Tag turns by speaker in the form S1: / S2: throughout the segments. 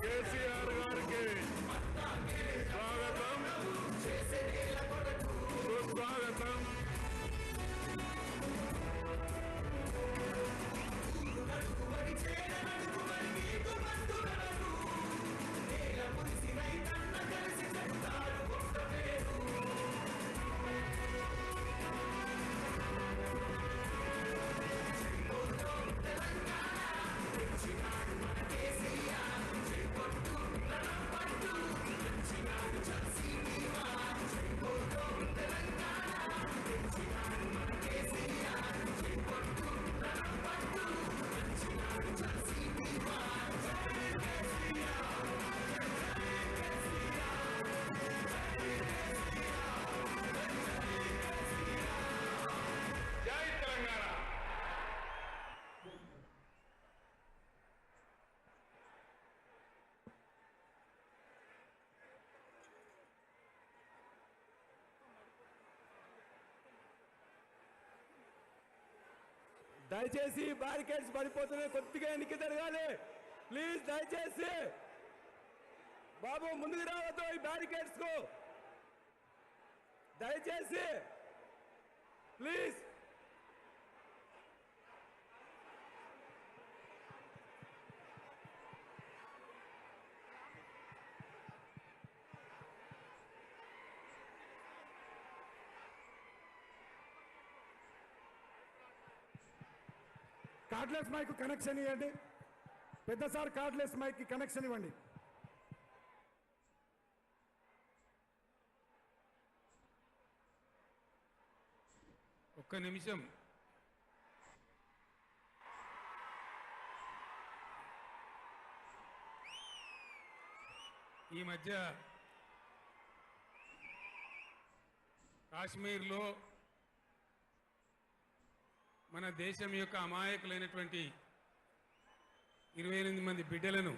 S1: కేసీఆర్ గారికి స్వాగతం సుస్వాగతం.
S2: దయచేసి బ్యారికేడ్స్ పడిపోతున్నాయి, కొద్దిగా ఎన్నిక జరగాలి ప్లీజ్. దయచేసి బాబు ముందుకు రావద్దు ఈ బ్యారికేడ్స్ కు, దయచేసి ప్లీజ్.
S3: కార్డ్లెస్ మైక్ కనెక్షన్ ఇవ్వండి. పెద్ద సార్ కార్డ్లెస్ మైక్ కి కనెక్షన్ ఇవ్వండి.
S4: ఒక్క నిమిషం. ఈ మధ్య కాశ్మీర్లో మన దేశం యొక్క అమాయకులైనటువంటి 28 మంది బిడ్డలను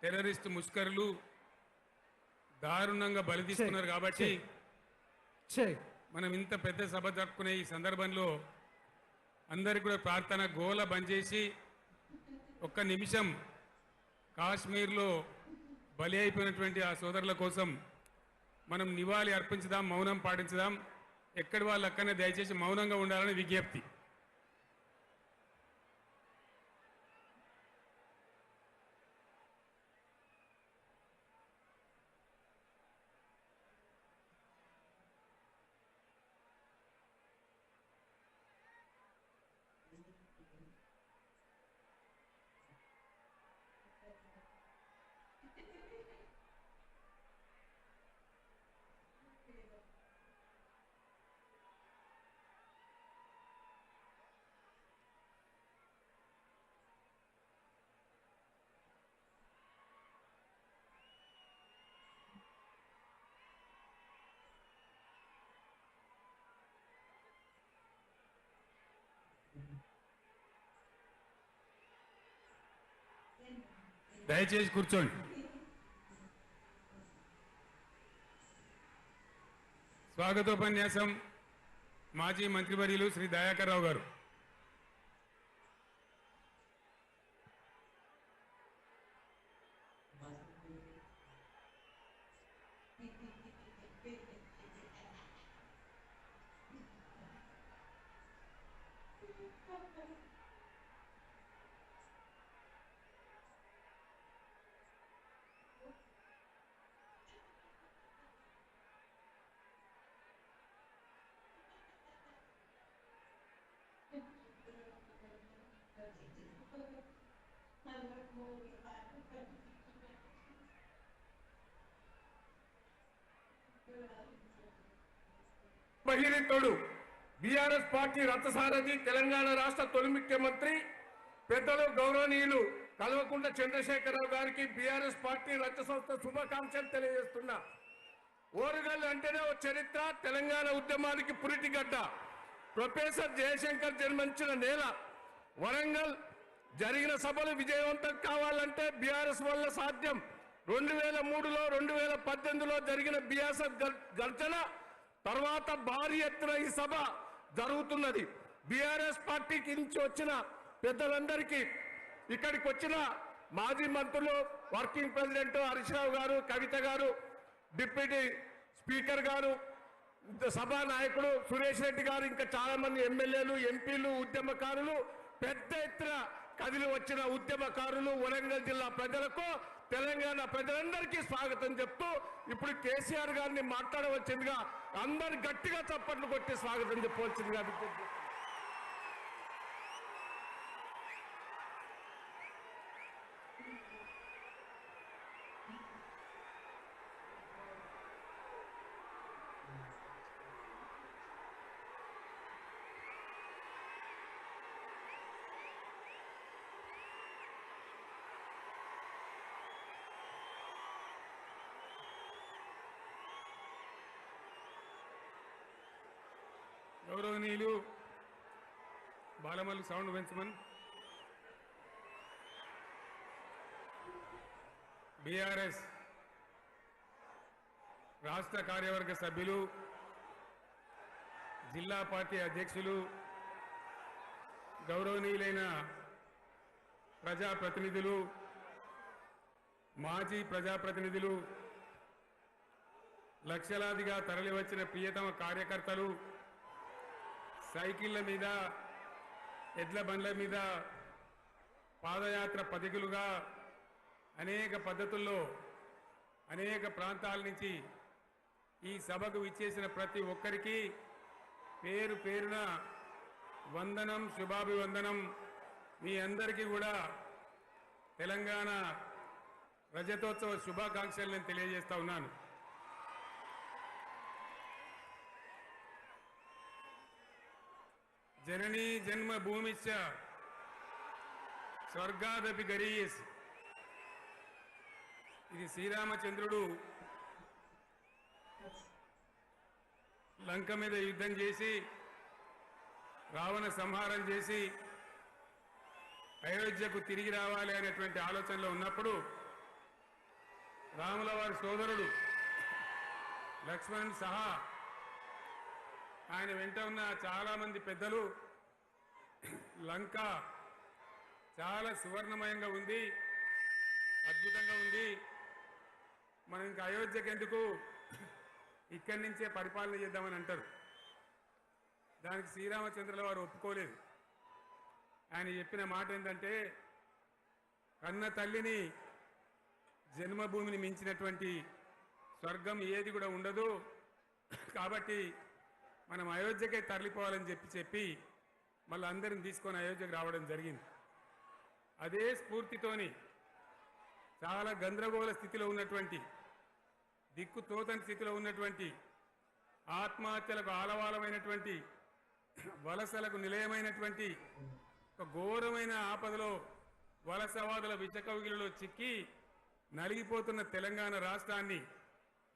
S4: టెర్రరిస్ట్ ముష్కరులు దారుణంగా బలి తీసుకున్నారు. కాబట్టి మనం ఇంత పెద్ద సభ జరుపుకునే ఈ సందర్భంలో అందరికీ కూడా ప్రార్థన గోల బంద్ చేసి ఒక్క నిమిషం కాశ్మీర్లో బలి అయిపోయినటువంటి ఆ సోదరుల కోసం మనం నివాళి అర్పించుదాం, మౌనం పాటించుదాం. ఎక్కడి వాళ్ళు అక్కడనే దయచేసి మౌనంగా ఉండాలని విజ్ఞప్తి. దయచేసి కూర్చోండి. స్వాగతోపన్యాసం మాజీ మంత్రివర్యులు శ్రీ దయాకర్ రావు గారు.
S5: భగీరథుడు బీఆర్ఎస్ పార్టీ రథసారథి తెలంగాణ రాష్ట్ర తొలి ముఖ్యమంత్రి పెద్దలు గౌరవనీయులు కల్వకుంట్ల చంద్రశేఖరరావు గారికి బీఆర్ఎస్ పార్టీ రథ సంస్థ శుభాకాంక్షలు తెలియజేస్తున్నా. ఓరుగల్లు అంటేనే ఓ చరిత్ర, తెలంగాణ ఉద్యమానికి పురిటిగడ్డ. ప్రొఫెసర్ జయశంకర్ జన్మించిన నేల వరంగల్. జరిగిన సభలు విజయవంతం కావాలంటే బీఆర్ఎస్ వల్ల సాధ్యం. 2003లో 2018లో జరిగిన బీఆర్ఎస్ గర్జన తర్వాత భారీ ఎత్తున ఈ సభ జరుగుతున్నది. బీఆర్ఎస్ పార్టీకి నుంచి వచ్చిన పెద్దలందరికీ, ఇక్కడికి వచ్చిన మాజీ మంత్రులు వర్కింగ్ ప్రెసిడెంట్ హరీష్ రావు గారు, కవిత గారు, డిప్యూటీ స్పీకర్ గారు, సభా నాయకుడు సురేష్ రెడ్డి గారు, ఇంకా చాలా మంది ఎమ్మెల్యేలు, ఎంపీలు, ఉద్యమకారులు, పెద్ద ఎత్తున కదిలి వచ్చిన ఉద్యమకారులు, వరంగల్ జిల్లా ప్రజలకు, తెలంగాణ ప్రజలందరికీ స్వాగతం చెప్తూ ఇప్పుడు కేసీఆర్ గారిని మాట్లాడవలసిందిగా అందరు గట్టిగా చప్పట్లు కొట్టి స్వాగతం చెప్పవలసిందిగా విజ్ఞప్తి.
S4: గౌరవనీయులు బాలమల్లు సౌండ్ పెంచమని బీఆర్ఎస్ రాష్ట్ర కార్యవర్గ సభ్యులు, జిల్లా పార్టీ అధ్యక్షులు, గౌరవనీయులైన ప్రజాప్రతినిధులు, మాజీ ప్రజాప్రతినిధులు, లక్షలాదిగా తరలివచ్చిన ప్రియతమ కార్యకర్తలు, సైకిళ్ల మీద, ఎడ్ల బండ్ల మీద, పాదయాత్ర పథికులుగా అనేక పద్ధతుల్లో అనేక ప్రాంతాల నుంచి ఈ సభకు విచ్చేసిన ప్రతి ఒక్కరికి పేరు పేరున వందనం, శుభాభివందనం. మీ అందరికీ కూడా తెలంగాణ రజతోత్సవ శుభాకాంక్షలు నేను తెలియజేస్తా ఉన్నాను. జననీ జన్మభూమిశ్చ స్వర్గాదపి గరీయస్. ఇది శ్రీరామచంద్రుడు లంక మీద యుద్ధం చేసి రావణ సంహారం చేసి అయోధ్యకు తిరిగి రావాలి అనేటువంటి ఆలోచనలో ఉన్నప్పుడు రాముల వారి సోదరుడు లక్ష్మణ్ సహా ఆయన వెంట ఉన్న చాలామంది పెద్దలు లంక చాలా సువర్ణమయంగా ఉంది, అద్భుతంగా ఉంది, మనం ఇంకా అయోధ్యకు ఎందుకు, ఇక్కడి నుంచే పరిపాలన చేద్దామని అంటారు. దానికి శ్రీరామచంద్రుల వారు ఒప్పుకోలేదు. ఆయన చెప్పిన మాట ఏంటంటే, కన్న తల్లిని జన్మభూమిని మించినటువంటి స్వర్గం ఏది కూడా ఉండదు, కాబట్టి మనం అయోధ్యకే తరలిపోవాలని చెప్పి మళ్ళీ అందరిని తీసుకొని అయోధ్యకు రావడం జరిగింది. అదే స్ఫూర్తితోని చాలా గందరగోళ స్థితిలో ఉన్నటువంటి, దిక్కు తోతని స్థితిలో ఉన్నటువంటి, ఆత్మహత్యలకు ఆలవాలమైనటువంటి, వలసలకు నిలయమైనటువంటి ఒక ఘోరమైన ఆపదలో వలసవాదుల విచకవిగిలిలో చిక్కి నలిగిపోతున్న తెలంగాణ రాష్ట్రాన్ని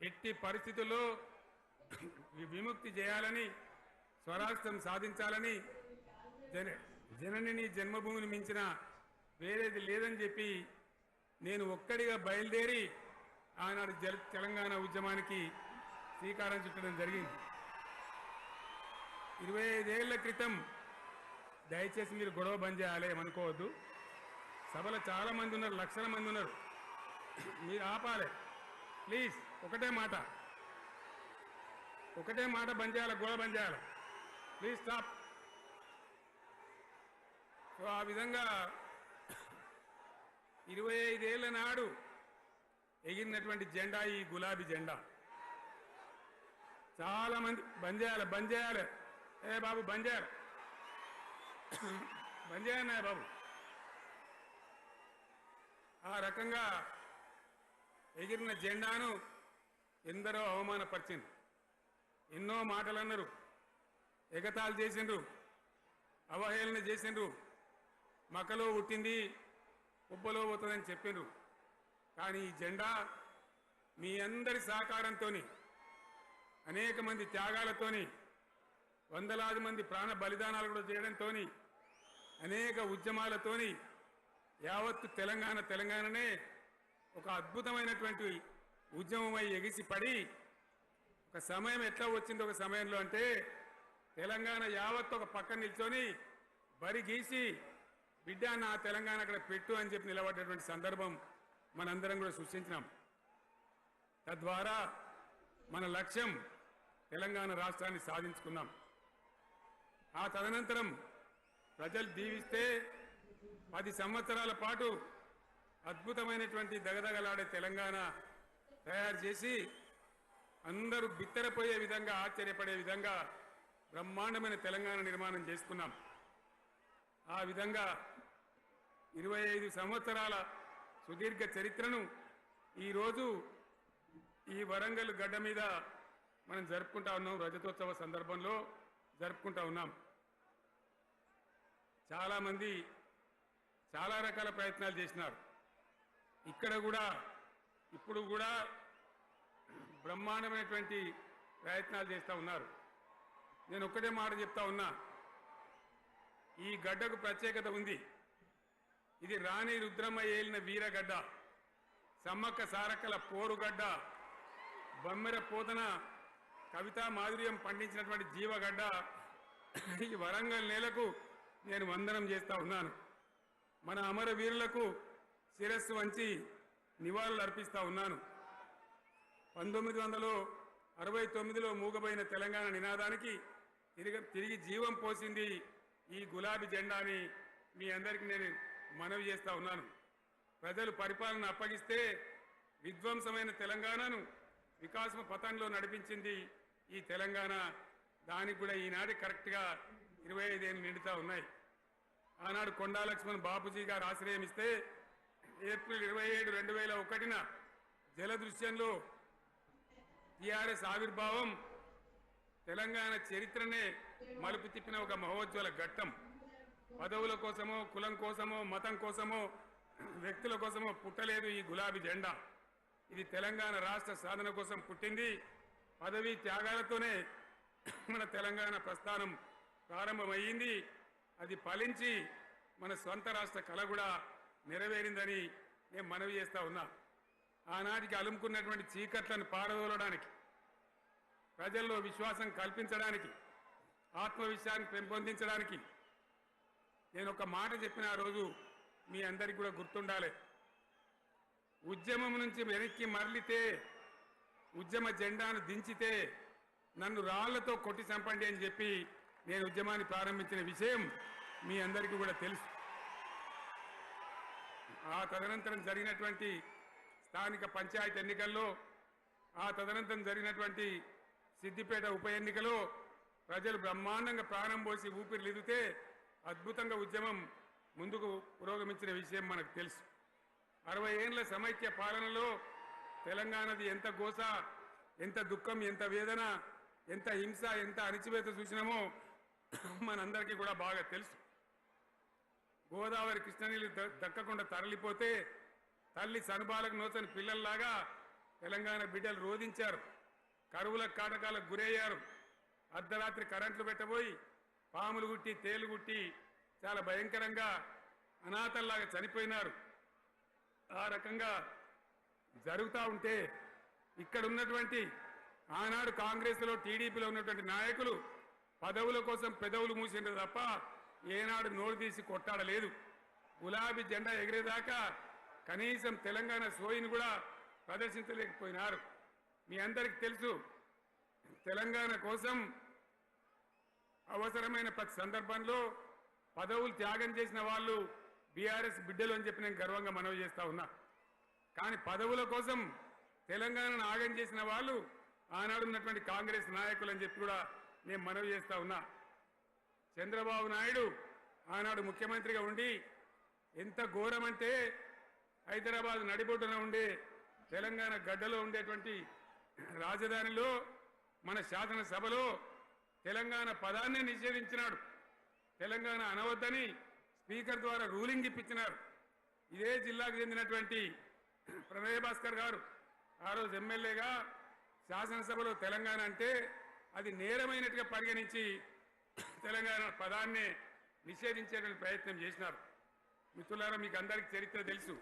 S4: ఎట్టి పరిస్థితుల్లో విముక్తి చేయాలని, స్వరాష్ట్రం సాధించాలని, జననిని జన్మభూమిని మించిన వేరేది లేదని చెప్పి నేను ఒక్కడిగా బయలుదేరి ఆనాడు తెలంగాణ ఉద్యమానికి శ్రీకారం చుట్టడం జరిగింది. 25 ఏళ్ల క్రితం, దయచేసి మీరు గొడవ బంద్ చేయాలి ఏమనుకోవద్దు, సభలో చాలా మంది ఉన్నారు, లక్షల మంది ఉన్నారు, మీరు ఆపాలి ప్లీజ్. ఒకటే మాట బంద్ చేయాలి, గొడవ బంద్ చేయాలి, ప్లీజ్ స్టాప్. సో ఆ విధంగా 25 ఏళ్ల నాడు ఎగిరినటువంటి జెండా ఈ గులాబీ జెండా. చాలా మంది బంద్ చేయాలి, ఏ బాబు బంద్ చేయాలి బాబు. ఆ రకంగా ఎగిరిన జెండాను ఎందరో అవమానపరిచింది, ఎన్నో మాటలు అన్నారు, ఎగతాళి చేసిండ్రు, అవహేళన చేసిండ్రు, మకలో పుట్టింది ఉబ్బలో పోతుందని చెప్పిండ్రు. కానీ ఈ జెండా మీ అందరి సహకారంతో, అనేక మంది త్యాగాలతోని, వందలాది మంది ప్రాణ బలిదానాలు కూడా చేయడంతో, అనేక ఉద్యమాలతోని యావత్తు తెలంగాణనే ఒక అద్భుతమైనటువంటి ఉద్యమమై ఎగిసిపడి, ఒక సమయం ఎట్లా వచ్చింది, ఒక సమయంలో అంటే తెలంగాణ యావత్తు ఒక పక్కన నిల్చొని బరి గీసి బిడ్డ నా తెలంగాణ అక్కడ పెట్టు అని చెప్పి నిలబడ్డటువంటి సందర్భం మనందరం కూడా సృష్టించినాం. తద్వారా మన లక్ష్యం తెలంగాణ రాష్ట్రాన్ని సాధించుకున్నాం. ఆ తదనంతరం ప్రజలు దీవిస్తే 10 సంవత్సరాల పాటు అద్భుతమైనటువంటి దగదగలాడే తెలంగాణ తయారు చేసి అందరూ బిత్తరపోయే విధంగా ఆశ్చర్యపడే విధంగా బ్రహ్మాండమైన తెలంగాణ నిర్మాణం చేసుకున్నాం. ఆ విధంగా 25 సంవత్సరాల సుదీర్ఘ చరిత్రను ఈరోజు ఈ వరంగల్ గడ్డ మీద మనం జరుపుకుంటా ఉన్నాం. రజతోత్సవ సందర్భంలో జరుపుకుంటా ఉన్నాం. చాలామంది చాలా రకాల ప్రయత్నాలు చేసినారు. ఇక్కడ కూడా ఇప్పుడు కూడా బ్రహ్మాండమైనటువంటి ప్రయత్నాలు చేస్తూ ఉన్నారు. నేను ఒక్కటే మాట చెప్తా ఉన్నా, ఈ గడ్డకు ప్రత్యేకత ఉంది. ఇది రాణి రుద్రమ్మ ఏలిన వీరగడ్డ, సమ్మక్క సారక్కల పోరుగడ్డ, బొమ్మెర పోతన కవితా మాధుర్యం పండించినటువంటి జీవగడ్డ. ఈ వరంగల్ నేలకు నేను వందనం చేస్తా ఉన్నాను. మన అమరవీరులకు శిరస్సు వంచి నివాళులు అర్పిస్తా ఉన్నాను. 1969లో మూగబోయిన తెలంగాణ నినాదానికి తిరిగి జీవం పోసింది ఈ గులాబీ జెండా అని మీ అందరికీ నేను మనవి చేస్తా ఉన్నాను. ప్రజలు పరిపాలన అప్పగిస్తే విధ్వంసమైన తెలంగాణను వికాసం పథంలో నడిపించింది ఈ తెలంగాణ. దానికి కూడా ఈనాటి కరెక్ట్గా 25 ఏళ్ళు నిండుతా ఉన్నాయి. ఆనాడు కొండా లక్ష్మణ్ బాపూజీ గారు ఆశ్రయం ఇస్తే ఏప్రిల్ 27, 2001 జలదృశ్యంలో టీఆర్ఎస్ ఆవిర్భావం తెలంగాణ చరిత్రనే మలుపు తిప్పిన ఒక మహోజ్వల ఘట్టం. పదవుల కోసమో, కులం కోసమో, మతం కోసమో, వ్యక్తుల కోసమో పుట్టలేదు ఈ గులాబీ జెండా. ఇది తెలంగాణ రాష్ట్ర సాధన కోసం పుట్టింది. పదవీ త్యాగాలతోనే మన తెలంగాణ ప్రస్థానం ప్రారంభమయ్యింది. అది ఫలించి మన స్వంత రాష్ట్ర కళ కూడా నెరవేరిందని నేను మనవి చేస్తా ఉన్నా. ఆనాటికి అలుముకున్నటువంటి చీకట్లను పారదోలడానికి, ప్రజల్లో విశ్వాసం కల్పించడానికి, ఆత్మవిశ్వాసాన్ని పెంపొందించడానికి నేను ఒక మాట చెప్పిన ఆ రోజు మీ అందరికీ కూడా గుర్తుండాలి. ఉద్యమం నుంచి వెనక్కి మరలితే, ఉద్యమ జెండాను దించితే నన్ను రాళ్లతో కొట్టి చంపండి అని చెప్పి నేను ఉద్యమాన్ని ప్రారంభించిన విషయం మీ అందరికీ కూడా తెలుసు. ఆ తదనంతరం జరిగినటువంటి స్థానిక పంచాయతీ ఎన్నికల్లో, ఆ తదనంతరం జరిగినటువంటి సిద్దిపేట ఉప ఎన్నికలో ప్రజలు బ్రహ్మాండంగా ప్రాణం పోసి ఊపిరిలిదితే అద్భుతంగా ఉద్యమం ముందుకు పురోగమించిన విషయం మనకు తెలుసు. 60 ఏళ్ల సమైక్య పాలనలో తెలంగాణది ఎంత గోస, ఎంత దుఃఖం, ఎంత వేదన, ఎంత హింస, ఎంత అణిచివేత చూసినామో మనందరికీ కూడా బాగా తెలుసు. గోదావరి కృష్ణనీళ్ళు దక్కకుండా తరలిపోతే తల్లి సనుబాలకు నోచని పిల్లల్లాగా తెలంగాణ బిడ్డలు రోధించారు. కరువుల కాటకాలకు గురయ్యారు. అర్ధరాత్రి కరెంట్లు పెట్టబోయి పాములు గుట్టి, తేలు గుట్టి చాలా భయంకరంగా అనాథల్లాగా చనిపోయినారు. ఆ రకంగా జరుగుతూ ఉంటే ఇక్కడ ఉన్నటువంటి ఆనాడు కాంగ్రెస్లో, టీడీపీలో ఉన్నటువంటి నాయకులు పదవుల కోసం పెదవులు మూసిండ్రు తప్ప ఏనాడు నోరు తీసి కొట్టాడలేదు. గులాబీ జెండా ఎగిరేదాకా కనీసం తెలంగాణ సోయిని కూడా ప్రదర్శించలేకపోయినారు. మీ అందరికీ తెలుసు, తెలంగాణ కోసం అవసరమైన ప్రతి సందర్భంలో పదవులు త్యాగం చేసిన వాళ్ళు బీఆర్ఎస్ బిడ్డలు అని చెప్పి నేను గర్వంగా మనవి చేస్తా ఉన్నా. కానీ పదవుల కోసం తెలంగాణను ఆగం చేసిన వాళ్ళు ఆనాడు ఉన్నటువంటి కాంగ్రెస్ నాయకులు అని చెప్పి కూడా నేను మనవి చేస్తా ఉన్నా. చంద్రబాబు నాయుడు ఆనాడు ముఖ్యమంత్రిగా ఉండి ఎంత ఘోరమంటే హైదరాబాద్ నడిబొడ్డున ఉండే తెలంగాణ గడ్డలో ఉండేటువంటి రాజధానిలో మన శాసనసభలో తెలంగాణ పదాన్ని నిషేధించినాడు. తెలంగాణ అనవద్దని స్పీకర్ ద్వారా రూలింగ్ ఇప్పించినారు. ఇదే జిల్లాకు చెందినటువంటి ప్రణయ్ భాస్కర్ గారు ఆ రోజు ఎమ్మెల్యేగా శాసనసభలో తెలంగాణ అంటే అది నేరమైనట్టుగా పరిగణించి తెలంగాణ పదాన్ని నిషేధించేటువంటి ప్రయత్నం చేసినారు. మిత్రులారా, మీకు అందరికీ చరిత్ర తెలుసు.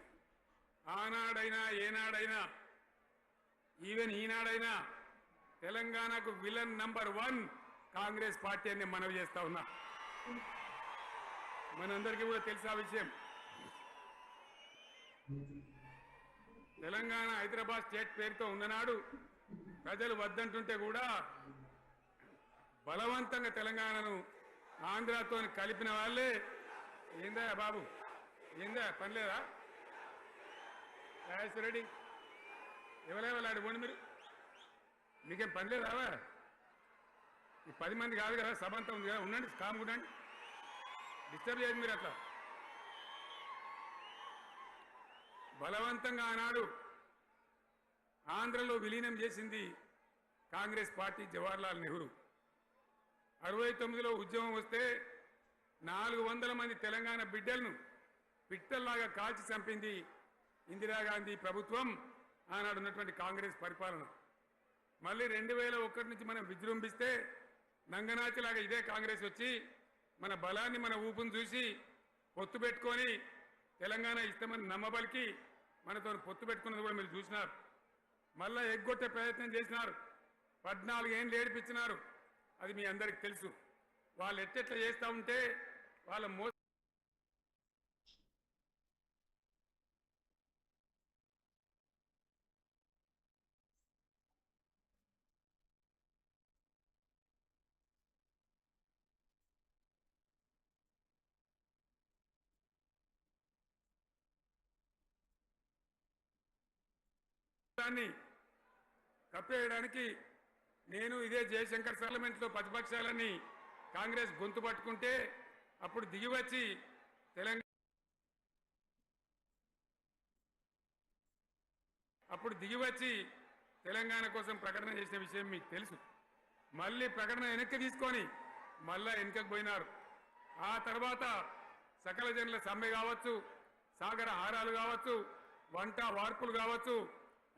S4: ఆనాడైనా ఏనాడైనా ఈవెన్ ఈనాడైనా తెలంగాణకు విలన్ నంబర్ 1 కాంగ్రెస్ పార్టీ అని మనవి చేస్తా ఉన్నా. మనందరికీ కూడా తెలుసు ఆ విషయం. తెలంగాణ హైదరాబాద్ స్టేట్ పేరుతో ఉన్ననాడు ప్రజలు వద్దంటుంటే కూడా బలవంతంగా తెలంగాణను ఆంధ్రాతో కలిపిన వాళ్ళే. ఏందా బాబు, ఏందా పనిలేదా? రెడ్డి ఎవరెవరు పోండి, మీరు మీకేం పనిలేదావా? ఈ 10 మంది కాదు కదా, సభ అంతా ఉంది కదా, ఉండండి, కామ్ ఉండండి, డిస్టర్బ్ చేయదు మీరు. అట్లా బలవంతంగా ఆనాడు ఆంధ్రలో విలీనం చేసింది కాంగ్రెస్ పార్టీ, జవహర్లాల్ నెహ్రూ. 69లో ఉద్యమం వస్తే 400 మంది తెలంగాణ బిడ్డలను పిట్టల్లాగా కాల్చి చంపింది ఇందిరాగాంధీ ప్రభుత్వం, ఆనాడు ఉన్నటువంటి కాంగ్రెస్ పరిపాలన. మళ్ళీ 2001 నుంచి మనం విజృంభిస్తే నంగనాచిలాగా ఇదే కాంగ్రెస్ వచ్చి మన బలాన్ని, మన ఊపును చూసి పొత్తు పెట్టుకొని తెలంగాణ ఇస్తామని నమ్మబలికి మనతో పొత్తు పెట్టుకున్నది కూడా మీరు చూసినారు. మళ్ళా ఎగ్గొట్టే ప్రయత్నం చేసినారు, 14 ఏళ్ళు ఏడిపించినారు. అది మీ అందరికి తెలుసు. వాళ్ళు ఎట్టెట్లా చేస్తూ ఉంటే వాళ్ళ దాన్ని కప్పేయడానికి నేను ఇదే జయశంకర్ పార్లమెంట్లో ప్రతిపక్షాలని కాంగ్రెస్ గొంతు పట్టుకుంటే అప్పుడు దిగివచ్చి తెలంగాణ కోసం ప్రకటన చేసిన విషయం మీకు తెలుసు. మళ్ళీ ప్రకటన వెనక్కి తీసుకొని మళ్ళా వెనుకకు పోయినారు. ఆ తర్వాత సకల జనుల సమ్మె కావచ్చు, సాగర హారాలు కావచ్చు, వంట వార్పులు కావచ్చు,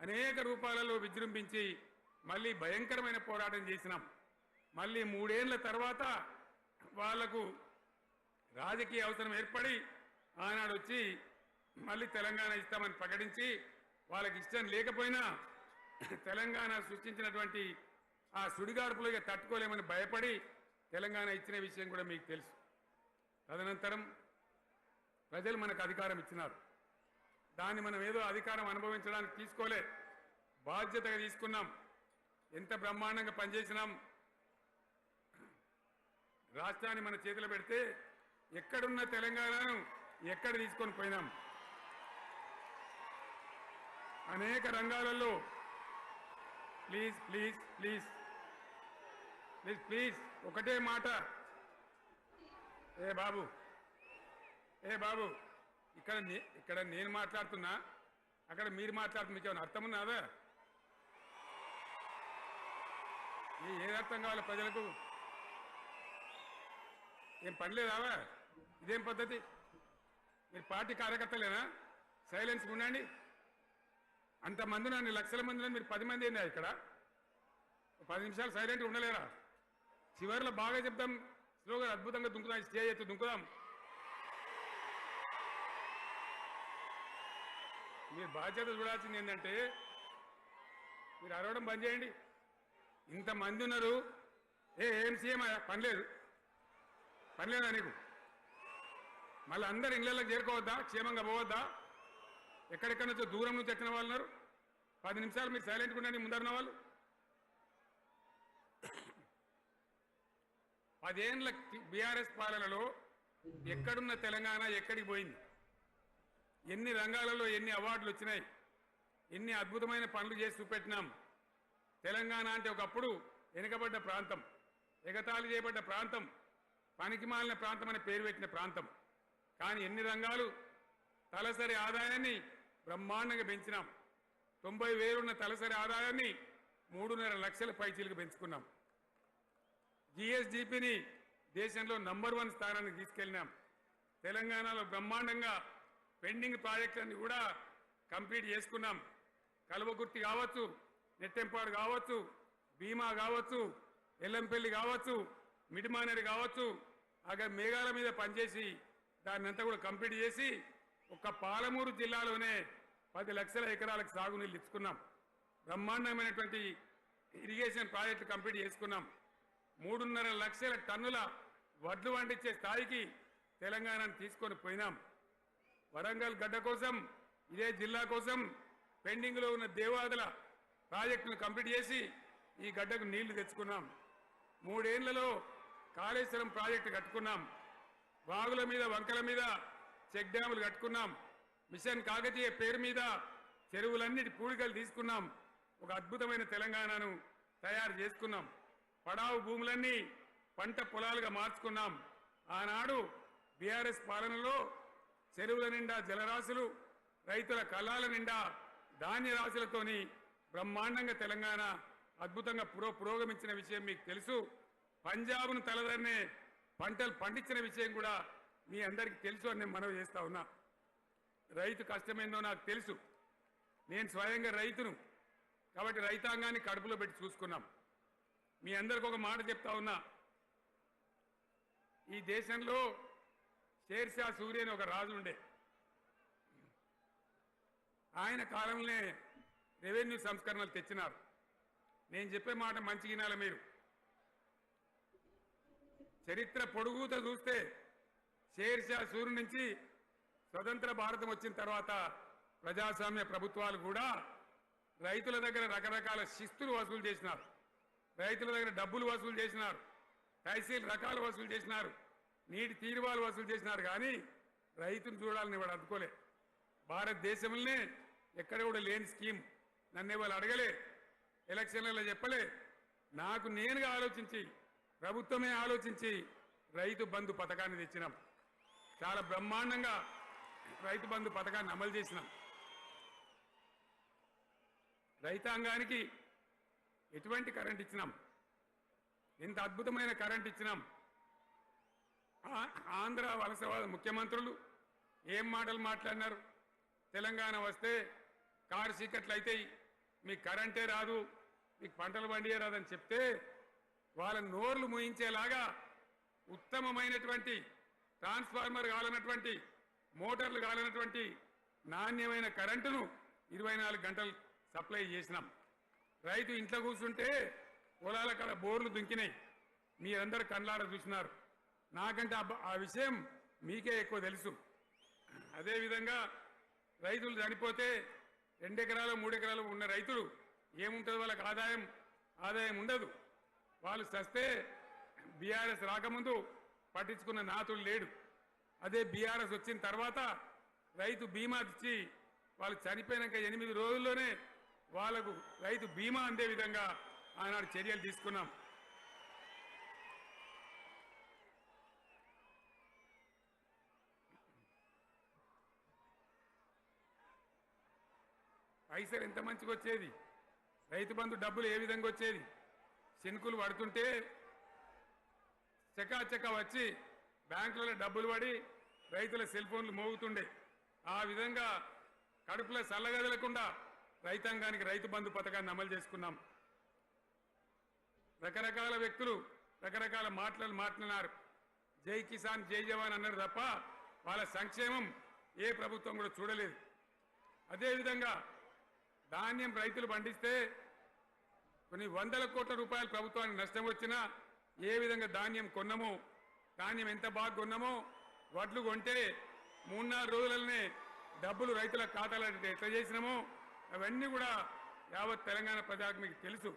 S4: అనేక రూపాలలో విజృంభించి మళ్ళీ భయంకరమైన పోరాటం చేసినాం. మళ్ళీ 3 ఏళ్ల తర్వాత వాళ్లకు రాజకీయ అవసరం ఏర్పడి ఆనాడు వచ్చి మళ్ళీ తెలంగాణ ఇస్తామని ప్రకటించి, వాళ్ళకి ఇష్టం లేకపోయినా తెలంగాణ సృష్టించినటువంటి ఆ సుడిగాడుపులుగా తట్టుకోలేమని భయపడి తెలంగాణ ఇచ్చిన విషయం కూడా మీకు తెలుసు. తదనంతరం ప్రజలు మనకు అధికారం ఇచ్చినారు. దాన్ని మనం ఏదో అధికారం అనుభవించడానికి తీసుకోలే, బాధ్యతగా తీసుకున్నాం. ఎంత బ్రహ్మాండంగా పనిచేసినాం. రాష్ట్రాన్ని మన చేతిలో పెడితే ఎక్కడున్న తెలంగాణను ఎక్కడ తీసుకొని పోయినాం. అనేక రంగాలలో please please please please please ఒకటే మాట. ఏ బాబు ఇక్కడ నేను మాట్లాడుతున్నా, అక్కడ మీరు మాట్లాడుతున్నా, మీకు ఏమైనా అర్థం ఉన్నదా? ఏది అర్థం కావాలి ప్రజలకు? ఏం పని లేదావా? ఇదేం పద్ధతి? మీరు పార్టీ కార్యకర్తలేనా? సైలెన్స్ ఉండండి. అంతమంది నన్ను లక్షల మందిలో మీరు 10 మంది ఏందా ఇక్కడ? 10 నిమిషాలు సైలెంట్గా ఉండలేరా? చివరిలో బాగా చెప్తాం, స్లోగా అద్భుతంగా దుంకుదాం, స్టే ఎత్తు దుంకుదాం. మీరు బాధ్యత చూడాల్సింది ఏంటంటే మీరు అరవడం బంద్ చేయండి. ఇంతమంది ఉన్నారు, ఏం సీఎం పనిలేదా నీకు? మళ్ళీ అందరు ఇళ్ళకి చేరుకోవద్దా? క్షేమంగా పోవద్దా? ఎక్కడెక్కడి నుంచో దూరం నుంచి వచ్చిన వాళ్ళు ఉన్నారు. 10 నిమిషాలు మీరు సైలెంట్గా ఉండండి. ముందరున్న వాళ్ళు 10 ఏళ్ళ బీఆర్ఎస్ పాలనలో ఎక్కడున్న తెలంగాణ ఎక్కడికి పోయింది? ఎన్ని రంగాలలో ఎన్ని అవార్డులు వచ్చినాయి? ఎన్ని అద్భుతమైన పనులు చేసి చూపెట్టినాం. తెలంగాణ అంటే ఒకప్పుడు వెనుకబడ్డ ప్రాంతం, ఎగతాళి చేయబడ్డ ప్రాంతం, పనికిమాలిన ప్రాంతం అని పేరు పెట్టిన ప్రాంతం. కానీ ఎన్ని రంగాలు, తలసరి ఆదాయాన్ని బ్రహ్మాండంగా పెంచినాం. 90,000 ఉన్న తలసరి ఆదాయాన్ని 3.5 లక్షల పైచీలకు పెంచుకున్నాం. జిఎస్డిపిని దేశంలో నంబర్ 1 స్థానానికి తీసుకెళ్ళినాం. తెలంగాణలో బ్రహ్మాండంగా పెండింగ్ ప్రాజెక్టులన్నీ కూడా కంప్లీట్ చేసుకున్నాం. కల్వకుర్తి కావచ్చు, నెట్టెంపాడు కావచ్చు, భీమా కావచ్చు, ఎల్లంపల్లి కావచ్చు, మిడిమానేరు కావచ్చు, అక్కడ మేఘాల మీద పనిచేసి దాన్ని అంతా కూడా కంప్లీట్ చేసి ఒక్క పాలమూరు జిల్లాలోనే 10 లక్షల ఎకరాలకు సాగునీళ్ళు ఇచ్చుకున్నాం. బ్రహ్మాండమైనటువంటి ఇరిగేషన్ ప్రాజెక్టు కంప్లీట్ చేసుకున్నాం. 3.5 లక్షల టన్నుల వడ్లు పండించే స్థాయికి తెలంగాణను తీసుకొని పోయినాం. వరంగల్ గడ్డ కోసం, ఇదే జిల్లా కోసం పెండింగ్లో ఉన్న దేవాదుల ప్రాజెక్టును కంప్లీట్ చేసి ఈ గడ్డకు నీళ్లు తెచ్చుకున్నాం. 3 ఏళ్లలో కాళేశ్వరం ప్రాజెక్టు కట్టుకున్నాం. వాగుల మీద, వంకల మీద చెక్ డ్యాములు కట్టుకున్నాం. మిషన్ కాకతీయ పేరు మీద చెరువులన్నిటి పూడికలు తీసుకున్నాం. ఒక అద్భుతమైన తెలంగాణను తయారు చేసుకున్నాం. పడావు భూములన్నీ పంట పొలాలుగా మార్చుకున్నాం. ఆనాడు బీఆర్ఎస్ పాలనలో చెరువుల నిండా జలరాశులు, రైతుల కళ్ళాల నిండా ధాన్య రాశులతోని బ్రహ్మాండంగా తెలంగాణ అద్భుతంగా పురోగమించిన విషయం మీకు తెలుసు. పంజాబ్ను తలదన్నే పంటలు పండించిన విషయం కూడా మీ అందరికీ తెలుసు అని నేను మనవి చేస్తా ఉన్నా. రైతు కష్టమేందో నాకు తెలుసు. నేను స్వయంగా రైతును కాబట్టి రైతాంగాన్ని కడుపులో పెట్టి చూసుకున్నాం. మీ అందరికి ఒక మాట చెప్తా ఉన్నా. ఈ దేశంలో షేర్షా సూరి అని ఒక రాజు ఉండే. ఆయన కాలంలోనే రెవెన్యూ సంస్కరణలు తెచ్చినారు. నేను చెప్పే మాట మంచి వినాలి మీరు. చరిత్ర పొడుగుత చూస్తే షేర్షా సూరి నుంచి స్వతంత్ర భారతం వచ్చిన తర్వాత ప్రజాస్వామ్య ప్రభుత్వాలు కూడా రైతుల దగ్గర రకరకాల శిస్తులు వసూలు చేసినారు. రైతుల దగ్గర డబ్బులు వసూలు చేసినారు. తహసీల్ రకాలు వసూలు చేసినారు. నీటి తీరువాలు వసూలు చేసినారు. కానీ రైతును చూడాలని వాడు అందుకోలే. భారతదేశంలోనే ఎక్కడ కూడా లేని స్కీమ్. నన్ను వాళ్ళు అడగలే, ఎలక్షన్లలో చెప్పలే. నాకు నేనుగా ఆలోచించి, ప్రభుత్వమే ఆలోచించి రైతు బంధు పథకాన్ని తెచ్చినాం. చాలా బ్రహ్మాండంగా రైతు బంధు పథకాన్ని అమలు చేసినాం. రైతాంగానికి ఎటువంటి కరెంట్ ఇచ్చినాం, ఎంత అద్భుతమైన కరెంట్ ఇచ్చినాం. ఆంధ్ర వలసవాద ముఖ్యమంత్రులు ఏం మాటలు మాట్లాడినారు. తెలంగాణ వస్తే కారు చీకట్లు అవుతాయి, మీకు కరెంటే రాదు, మీకు పంటలు పండియే రాదని చెప్తే వాళ్ళ నోర్లు మూయించేలాగా ఉత్తమమైనటువంటి ట్రాన్స్ఫార్మర్ కావాలన్నటువంటి, మోటార్లు కావాలన్నటువంటి నాణ్యమైన కరెంటును 24 గంటలు సప్లై చేసినాం. రైతు ఇంట్లో కూర్చుంటే పొలాల కాడ బోర్లు దుంకినాయి. మీరందరూ కళ్ళారా చూసినారు. నాకంటే ఆ విషయం మీకే ఎక్కువ తెలుసు. అదేవిధంగా రైతులు చనిపోతే 2 ఎకరాలు 3 ఎకరాలు ఉన్న రైతులు ఏముంటుంది, వాళ్ళకి ఆదాయం ఉండదు. వాళ్ళు చస్తే బీఆర్ఎస్ రాకముందు పట్టించుకున్న నాతులు లేడు. అదే బీఆర్ఎస్ వచ్చిన తర్వాత రైతు బీమా ఇచ్చి వాళ్ళు చనిపోయినాక 8 రోజుల్లోనే వాళ్లకు రైతు బీమా అందే విధంగా ఆనాడు చర్యలు తీసుకున్నాం. పైసలు ఎంత మంచిగా వచ్చేది, రైతు బంధు డబ్బులు ఏ విధంగా వచ్చేది. శనుకులు పడుతుంటే చకాచకా వచ్చి బ్యాంకులలో డబ్బులు పడి రైతుల సెల్ ఫోన్లు మోగుతుండే. ఆ విధంగా కడుపులో చల్లగదలకుండా రైతాంగానికి రైతు బంధు పథకాన్ని అమలు చేసుకున్నాం. రకరకాల వ్యక్తులు రకరకాల మాటలు మాట్లాడినారు. జై కిసాన్ జై జవాన్ అన్నారు తప్ప వాళ్ళ సంక్షేమం ఏ ప్రభుత్వం కూడా చూడలేదు. అదేవిధంగా ధాన్యం రైతులు పండిస్తే కొన్ని 100 కోట్ల రూపాయలు ప్రభుత్వానికి నష్టం వచ్చినా ఏ విధంగా ధాన్యం కొన్నామో, ధాన్యం ఎంత బాగా కొన్నామో, వడ్లు కొంటే 3-4 రోజులనే డబ్బులు రైతుల ఖాతాలో ఎట్లా చేసినామో అవన్నీ కూడా యావత్ తెలంగాణ ప్రజలకు మీకు తెలుసు.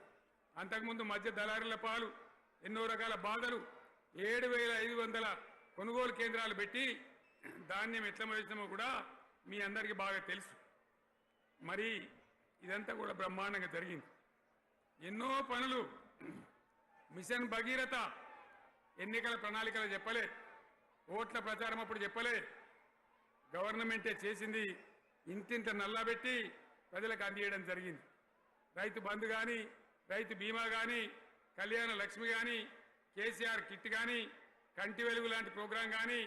S4: అంతకుముందు మధ్య దళారుల పాలు, ఎన్నో రకాల బాధలు, 7,500 కొనుగోలు కేంద్రాలు పెట్టి ధాన్యం ఎట్లా వేసినామో కూడా మీ అందరికీ బాగా తెలుసు. మరి ఇదంతా కూడా బ్రహ్మాండంగా జరిగింది. ఎన్నో పనులు, మిషన్ భగీరథ ఎన్నికల ప్రణాళికలు చెప్పలే, ఓట్ల ప్రచారం అప్పుడు చెప్పలే, గవర్నమెంటే చేసింది. ఇంతింత నల్లబెట్టి ప్రజలకు అందియడం జరిగింది. రైతు బంధు కానీ, రైతు బీమా కానీ, కళ్యాణ లక్ష్మి కానీ, కేసీఆర్ కిట్ కానీ, కంటి వెలుగు లాంటి ప్రోగ్రాం కానీ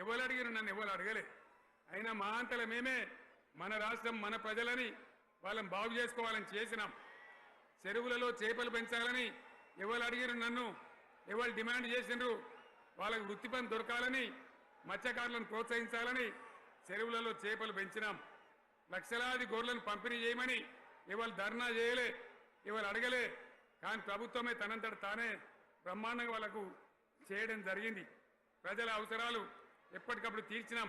S4: ఎవరు అడిగిన నన్ను ఎవరు అడగలే. అయినా మా అంతల మేమే మన రాష్ట్రం మన ప్రజలని వాళ్ళని బాగు చేసుకోవాలని చేసినాం. చెరువులలో చేపలు పెంచాలని ఎవరు అడిగిన నన్ను, ఎవరు డిమాండ్ చేసినారు, వాళ్ళకు వృత్తి పని దొరకాలని, మత్స్యకారులను ప్రోత్సహించాలని చెరువులలో చేపలు పెంచినాం. లక్షలాది గొర్రెలను పంపిణీ చేయమని ఎవరు ధర్నా చేయలే, ఎవరు అడగలే. కానీ ప్రభుత్వమే తనంతట తానే బ్రహ్మాండంగా వాళ్ళకు చేయడం జరిగింది. ప్రజల అవసరాలు ఎప్పటికప్పుడు తీర్చినాం.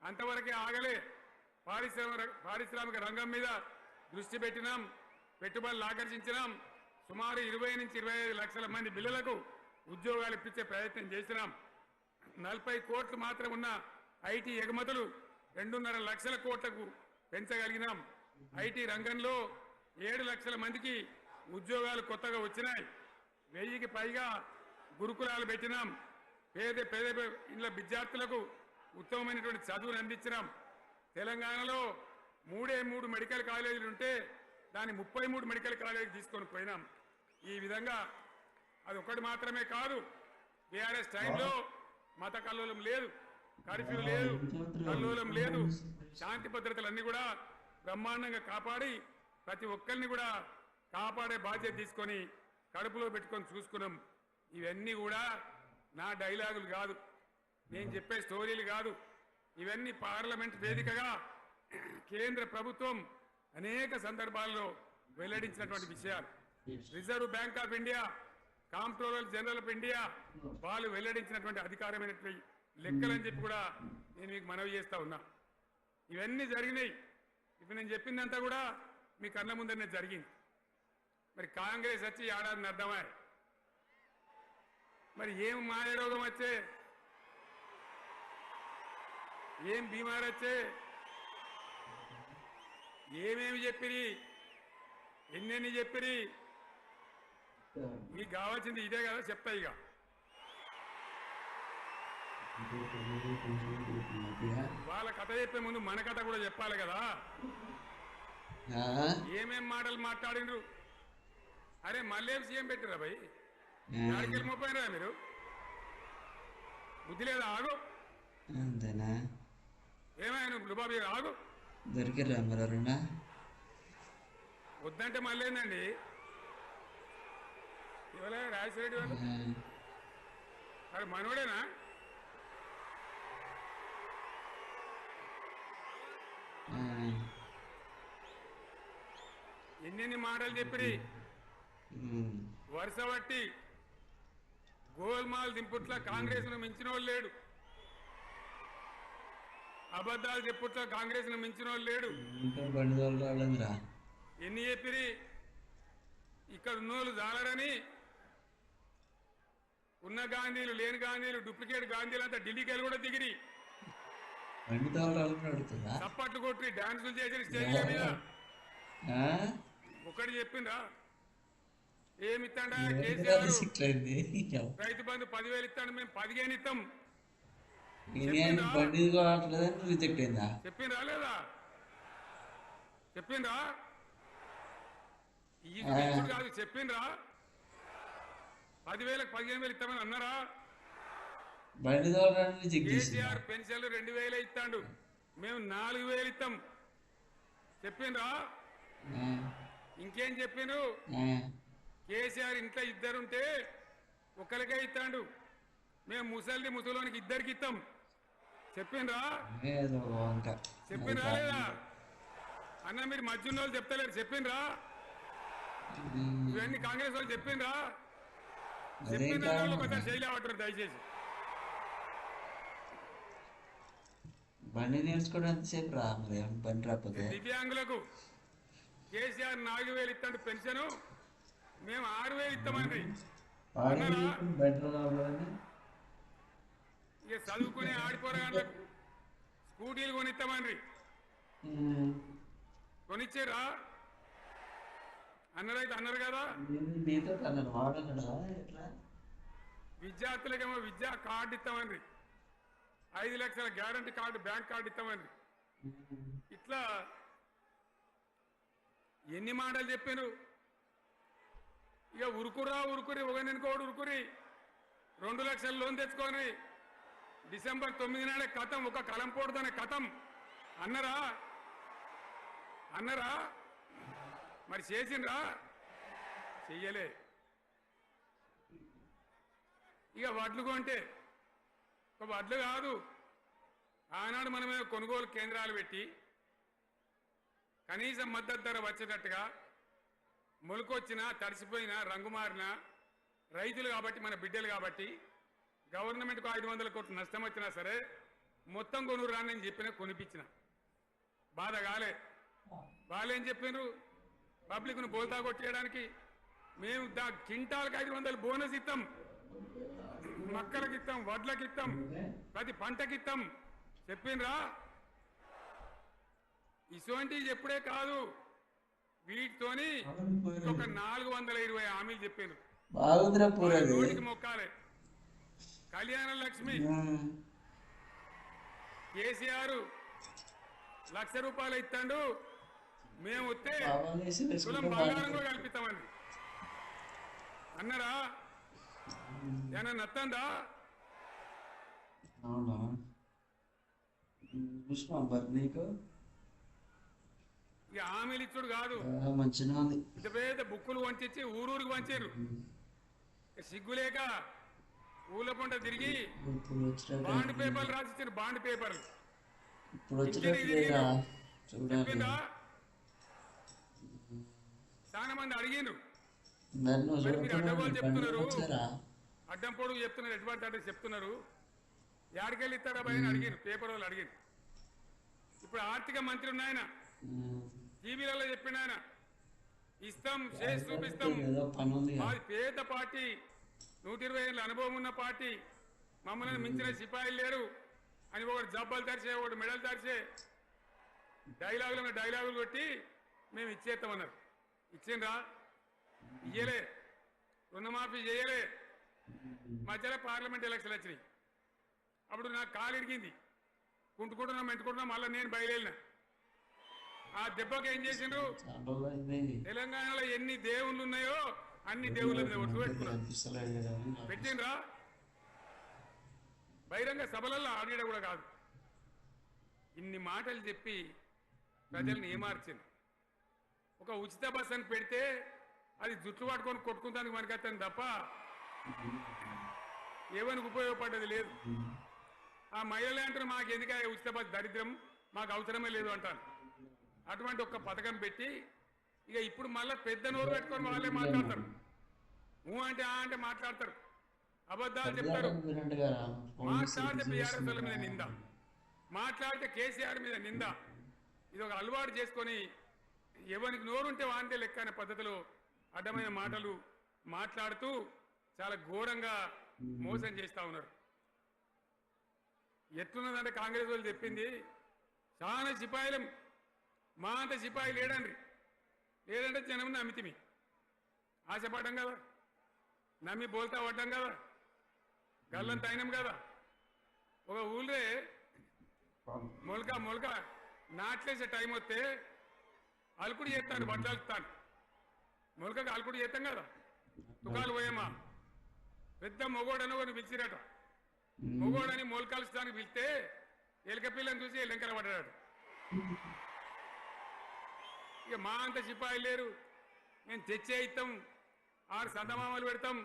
S4: అంతవరకే ఆగలే. పారిశ్రామిక రంగం మీద దృష్టి పెట్టినాం, పెట్టుబడులు ఆకర్షించినాం. సుమారు 20 నుంచి 25 లక్షల మంది పిల్లలకు ఉద్యోగాలు ఇప్పించే ప్రయత్నం చేసినాం. 40 కోట్లు మాత్రం ఉన్న ఐటీ ఎగుమతులు 2.5 లక్షల కోట్లకు పెంచగలిగినాం. ఐటీ రంగంలో 7 లక్షల మందికి ఉద్యోగాలు కొత్తగా వచ్చినాయి. 1000కి పైగా గురుకులాలు పెట్టినాం. పేద ఇళ్ళ విద్యార్థులకు ఉత్తమమైనటువంటి చదువును అందించినాం. తెలంగాణలో 3 మెడికల్ కాలేజీలు ఉంటే దాన్ని 33 మెడికల్ కాలేజీలు తీసుకొని పోయినాం. ఈ విధంగా అది ఒకటి మాత్రమే కాదు, టీఆర్ఎస్ టైంలో మత కల్లోలం లేదు, కర్ఫ్యూ లేదు, కల్లోలం లేదు. శాంతి భద్రతలన్నీ కూడా బ్రహ్మాండంగా కాపాడి ప్రతి ఒక్కరిని కూడా కాపాడే బాధ్యత తీసుకొని కడుపులో పెట్టుకొని చూసుకున్నాం. ఇవన్నీ కూడా నా డైలాగులు కాదు, నేను చెప్పే స్టోరీలు కాదు. ఇవన్నీ పార్లమెంట్ వేదికగా కేంద్ర ప్రభుత్వం అనేక సందర్భాల్లో వెల్లడించినటువంటి విషయాలు. Reserve bank of India, comptroller general of India వాళ్ళు వెల్లడించినటువంటి అధికారమైనటువంటి లెక్కలని చెప్పి కూడా నేను మీకు మనవి చేస్తా ఉన్నా. ఇవన్నీ జరిగినాయి. ఇప్పుడు నేను చెప్పిందంతా కూడా మీ కళ్ళ ముందరనే జరిగింది. మరి కాంగ్రెస్ వచ్చి ఏడాదిని అర్థమా? మరి ఏం మాయ రోగం వచ్చే, ఏం బీమారు వచ్చే, ఏమేమి చెప్పిరి, ఎన్నెన్ని చెప్పిరి? మీకు కావాల్సింది ఇదే కదా, చెప్తా. ఇక వాళ్ళ కథ చెప్పే ముందు మన కథ కూడా చెప్పాలి కదా. ఏమేం మాటలు మాట్లాడిండ్రు? అరే మళ్ళీ సీఎం పెట్టిరా భయ్, యాడికి వెళ్ళిపోయినరా మీరు? బుద్ధి లేదా? ఆగు.
S6: అంతేనా?
S4: ఏమైనా లుబాబీ ఆగు.
S6: దొరికిరా మరన్నా?
S4: వద్దంటే మళ్ళీ ఏందండి? ఇవాళ రాజశేఖర రెడ్డి వాళ్ళు అది మనోడేనా? ఎన్నెన్ని మాటలు చెప్పి వరుస బట్టి గోల్మాల్ దింపుట్ల కాంగ్రెస్ ను మించిన వాళ్ళు లేడు, అబద్ధాలు చెప్పుట్ల కాంగ్రెస్ ను మించిన వాళ్ళు లేడు. ఎన్ని చెప్పిరి? ఇక్కడ ఉన్నోళ్ళు జాలరని ఉన్న గాంధీలు, లేని గాంధీలు, డూప్లికేట్ గాంధీలు అంతా ఢిల్లీకి వెళ్ళి కూడా దిగిరి. చప్పట్లు కొట్టి డాన్సులు చేసిన స్టేజ్ మీద ఒకటి చెప్పిండ్రా? ఏమిత్తాడా కేసీఆర్? రైతు బంధు 10,000 ఇస్తాడు, మేము 15 ఇస్తాం. చెప్పిండ్రా లేదా? చెప్పిండ్రా? ఈ కాదు, చెప్పిండ్రా? 10,000కి 15,000 ఇస్తామని అన్నారా? కేసీఆర్ పెన్షన్లు 2,000 ఇస్తాడు, మేము 4,000 ఇస్తాం. చెప్పిండ్రా? ఇంకేం చెప్పిండ్రు? కేసీఆర్ ఇంట్లో ఇద్దరుంటే ఒకరికే ఇస్తాడు, మేము ముసలోనికి 2కి ఇస్తాం. చెప్పిండ్రా? చెప్పిండ్రా లేదా అన్న? మీరు మధ్య వాళ్ళు చెప్తలేరు. చెప్పిండ్రా? ఇవన్నీ కాంగ్రెస్ వాళ్ళు చెప్పిండ్రా? చెప్పిన వాళ్ళు ఒకసారి చేయలేమంటారు దయచేసి.
S6: బండి నేర్చుకోవడం ఎంతసేపు రా? బండి రాకపోతే
S4: దివ్యాంగులకు కేసీఆర్ 4,000 ఇస్తాడు పెన్షన్, మేము 6,000 ఇస్తామండి. ఇక చదువుకునే ఆడిపోరాళ్ళకు స్కూటీలు కొనిస్తామండి. కొనిచ్చారా? అన్నారైతే అన్నారు కదా. విద్యార్థులకేమో విద్యా కార్డు ఇస్తామండి, 5 లక్షల గ్యారంటీ కార్డు, బ్యాంక్ కార్డు ఇస్తామండి. ఇట్లా ఎన్ని మాటలు చెప్పారు? ఇక ఉరుకురి ఒకరినికోడు ఉరుకురి 2 లక్షల లోన్ తెచ్చుకొని డిసెంబర్ 9 నాడే కథం, ఒక కలంపోడుతోనే కథం అన్నరా? అన్నరా? మరి చేసిండ్రా? చెయ్యలే. ఇక వడ్లు కొంటే ఒక వడ్లు కాదు, ఆనాడు మనమే కొనుగోలు కేంద్రాలు పెట్టి కనీసం మద్దతు ధర వచ్చేటట్టుగా మొలకొచ్చినా, తడిసిపోయినా, రంగు మారినా రైతులు కాబట్టి, మన బిడ్డలు కాబట్టి, గవర్నమెంట్కు 500 కోట్లు నష్టం వచ్చినా సరే మొత్తం కొనురా నేను చెప్పిన కొనిపించిన బాధ కాలే. వాళ్ళు ఏం చెప్పినారు, పబ్లిక్ను బోల్తా కొట్టేయడానికి మేము క్వింటాల్కి 500 బోనస్ ఇస్తాం, మక్కలకి ఇస్తాం, వడ్లకి ఇస్తాం, ప్రతి పంటకి ఇస్తాం చెప్పిండ్రా. ఇటువంటివి చెప్పుడే కాదు, వీటితోని ఒక 420 హామీలు చెప్పారు.
S6: బాగుందిరా పూరది.
S4: నోటికి మొక్కాలే. కళ్యాణ లక్ష్మి కేసీఆర్ ₹1,00,000 ఇస్తాడు, మేము వస్తే కులం బంగారం కూడా కల్పిస్తామండి అన్నారా? ఏమన్నా నత్తందా?
S6: అవునా చూసినా మరి నీకు
S4: ఇక హామీలు ఇచ్చుడు కాదు,
S6: మంచిగా ఉంది.
S4: ఇంత పెద్ద బుక్కులు వంచి ఊరూరికి పంచారు. సిగ్గులేక ఊళ్ళ పంట తిరిగి
S6: ఇప్పుడు వచ్చినట్టు
S4: బాండ్ పేపర్లు రాసిచ్చారు. బాండ్ పేపర్లు
S6: ఇప్పుడు వచ్చినట్టు లేదా చూడాలి.
S4: చెప్పిందా? చాలా మంది అడిగిండ్రు,
S6: మరి నువ్వు
S4: మరి మీరు అడ్డగోలు చెప్తున్నారు,
S6: వచ్చారా?
S4: అడ్డం పొడుగు చెప్తున్నారు, ఎటువంటి అంటే చెప్తున్నారు, యాడికెళ్ళి ఇస్తారా భయ అని అడిగారు. పేపర్ వాళ్ళు అడిగారు. ఇప్పుడు ఆర్థిక మంత్రి ఉన్నాయన టీవీలలో చెప్పిండు, ఆయన ఇస్తాం చేసి చూపిస్తాం,
S6: ఏదో పని ఉంది కదా.
S4: మాది పేద పార్టీ, 120 ఏళ్ళ అనుభవం ఉన్న పార్టీ, మమ్మల్ని మించిన సిపాయిలు లేరు అని ఒకటి జబ్బలు తరిచే, ఒకటి మెడలు తరిచే డైలాగులు కొట్టి మేము ఇచ్చేస్తామన్నారు. ఇచ్చిండ్రా? ఇయ్యలే. రుణమాఫీ చేయలే. మధ్యలో పార్లమెంట్ ఎలక్షన్లు వచ్చినాయి. అప్పుడు నాకు కాలు ఇరిగింది, కుంటుకుంటున్నాం మెంటుకుంటున్నాం, మళ్ళీ నేను బయలుదేరిన. ఆ దెబ్బకి ఏం చేసిండ్రు,
S6: చాలా రోజులు అయింది.
S4: తెలంగాణలో ఎన్ని దేవుళ్ళు ఉన్నాయో అన్ని దేవుళ్ళ మీద ఒట్టు పెట్టుకున్నారు.
S6: అనిపిస్తలేదు కదా అని నాకు.
S4: పెట్టిండ్రా? బహిరంగ సభలలో ఆడియడం కూడా కాదు. ఇన్ని మాటలు చెప్పి ప్రజల్ని ఏమార్చింది. ఒక ఉచిత బస్ అని పెడితే అది జుట్లు పట్టుకొని కొట్టుకుంటానికి మనకత్తాను తప్ప ఏమనికి ఉపయోగపడ్డది లేదు. ఆ మహిళలు అంటారు మాకు ఎందుక ఉచిత బస్ దరిద్రం, మాకు అవసరమే లేదు అంటారు. అటువంటి ఒక పథకం పెట్టి ఇక ఇప్పుడు మళ్ళీ పెద్ద నోరు పెట్టుకొని వాళ్ళే మాట్లాడతారు. అంటే అంటే మాట్లాడతారు, అబద్ధాలు చెప్తారు.
S6: వినండి కదా,
S4: మాట్లాడితే బీఆర్ఎస్ వాళ్ళ మీద నింద, మాట్లాడితే కేసీఆర్ మీద నింద. ఇది ఒక అలవాటు చేసుకొని ఎవరికి నోరుంటే వాంతే లెక్క అనే పద్ధతిలో అడ్డమైన మాటలు మాట్లాడుతూ చాలా ఘోరంగా మోసం చేస్తా ఉన్నారు. ఎట్లున్నదంటే కాంగ్రెస్ వాళ్ళు చెప్పింది, చాలా సిపాయిలం, మా అంత సిపాయి లేదంటే జనం నమ్మితిమి, ఆశపడ్డాం కదా, నమ్మి బోల్తా పడ్డాం కదా, గల్లంత అయినాం కదా. ఒక ఊళ్ళే మొలక నాట్లేసే టైం వస్తే అలుకుడు చేస్తాను, బట్టలు అలుకుతాను. మొలకకు అలుకుడు చేస్తాం కదా, తుకాలు పోయేమా, పెద్ద మొగోడని కొన్ని పిలిచిరట. మొగోడని మొలకలుస్తానికి పిలిస్తే ఎలుక పిల్లని చూసి ఎల్లెంకల పడ్డాడు. ఇక మా అంత సిపాయి లేరు, మేము తెచ్చే ఇస్తాం, 6 సంతమామలు పెడతాం,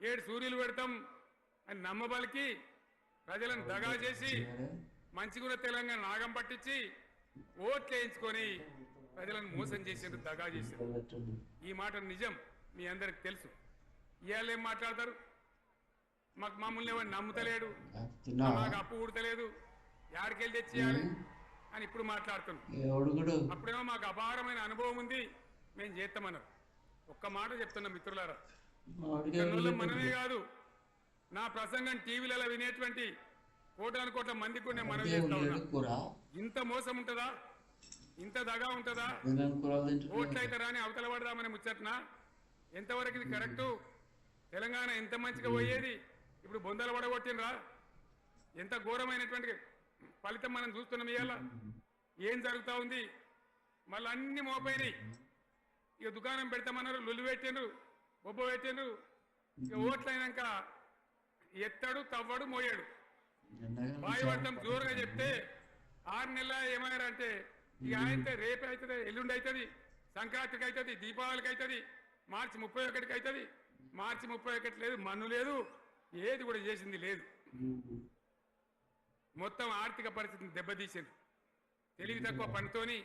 S4: 7 సూర్యులు పెడతాం అని నమ్మబలికి ప్రజలను దగా చేసి మంచిగున్న తెలంగాణ నాగం పట్టించి ఓట్లు వేయించుకొని ప్రజలను మోసం చేసేందుకు దగా చేశారు. ఈ మాట నిజం, మీ అందరికి తెలుసు. ఇవాళ ఏం మాట్లాడతారు, మమ్మల్ని ఎవరు నమ్ముతలేడు, మాకు అప్పు ఊడతలేదు, యాడికెళ్ళి తెచ్చేయాలి అని ఇప్పుడు మాట్లాడుతున్నాం. అప్పుడేమో మాకు అపారమైన అనుభవం ఉంది, మేము చేస్తామన్నారు. ఒక్క మాట చెప్తున్నా మిత్రులారా, మనమే కాదు, నా ప్రసంగం టీవీలలో వినేటువంటి కోట్ల మందికి కూడా నేను మనవి చేస్తా ఉన్నా. ఇంత మోసం ఉంటుందా, ఇంత దగా ఉంటుందా? ఓట్లయితే రాని అవతల పడదామని ముచ్చట్నా? ఎంతవరకు ఇది కరెక్టు? తెలంగాణ ఎంత మంచిగా పోయేది, ఇప్పుడు బొందలు పడగొట్టినరా? ఎంత ఘోరమైనటువంటి ఫలితం మనం చూస్తున్నాం. ఇవాళ ఏం జరుగుతూ ఉంది? మళ్ళీ అన్ని మోపైనాయి. ఇక దుకాణం పెడతామన్నారు, లొల్లు పెట్టిండ్రు, బొబ్బ పెట్టిండ్రు. ఇక ఓట్లు అయినాక ఎత్తడు, తవ్వడు, మోయాడు. వాయువర్తం జోరుగా చెప్తే 6 నెలల ఏమన్నారంటే ఇక అయితే రేపు అవుతుంది, ఎల్లుండి అవుతుంది, సంక్రాంతికి అవుతుంది, దీపావళికి అవుతుంది, మార్చి 31కి అవుతుంది. మార్చి 31 లేదు, మన్ను లేదు, ఏది కూడా చేసింది లేదు. మొత్తం ఆర్థిక పరిస్థితిని దెబ్బతీసింది. తెలివి తక్కువ పనితోని,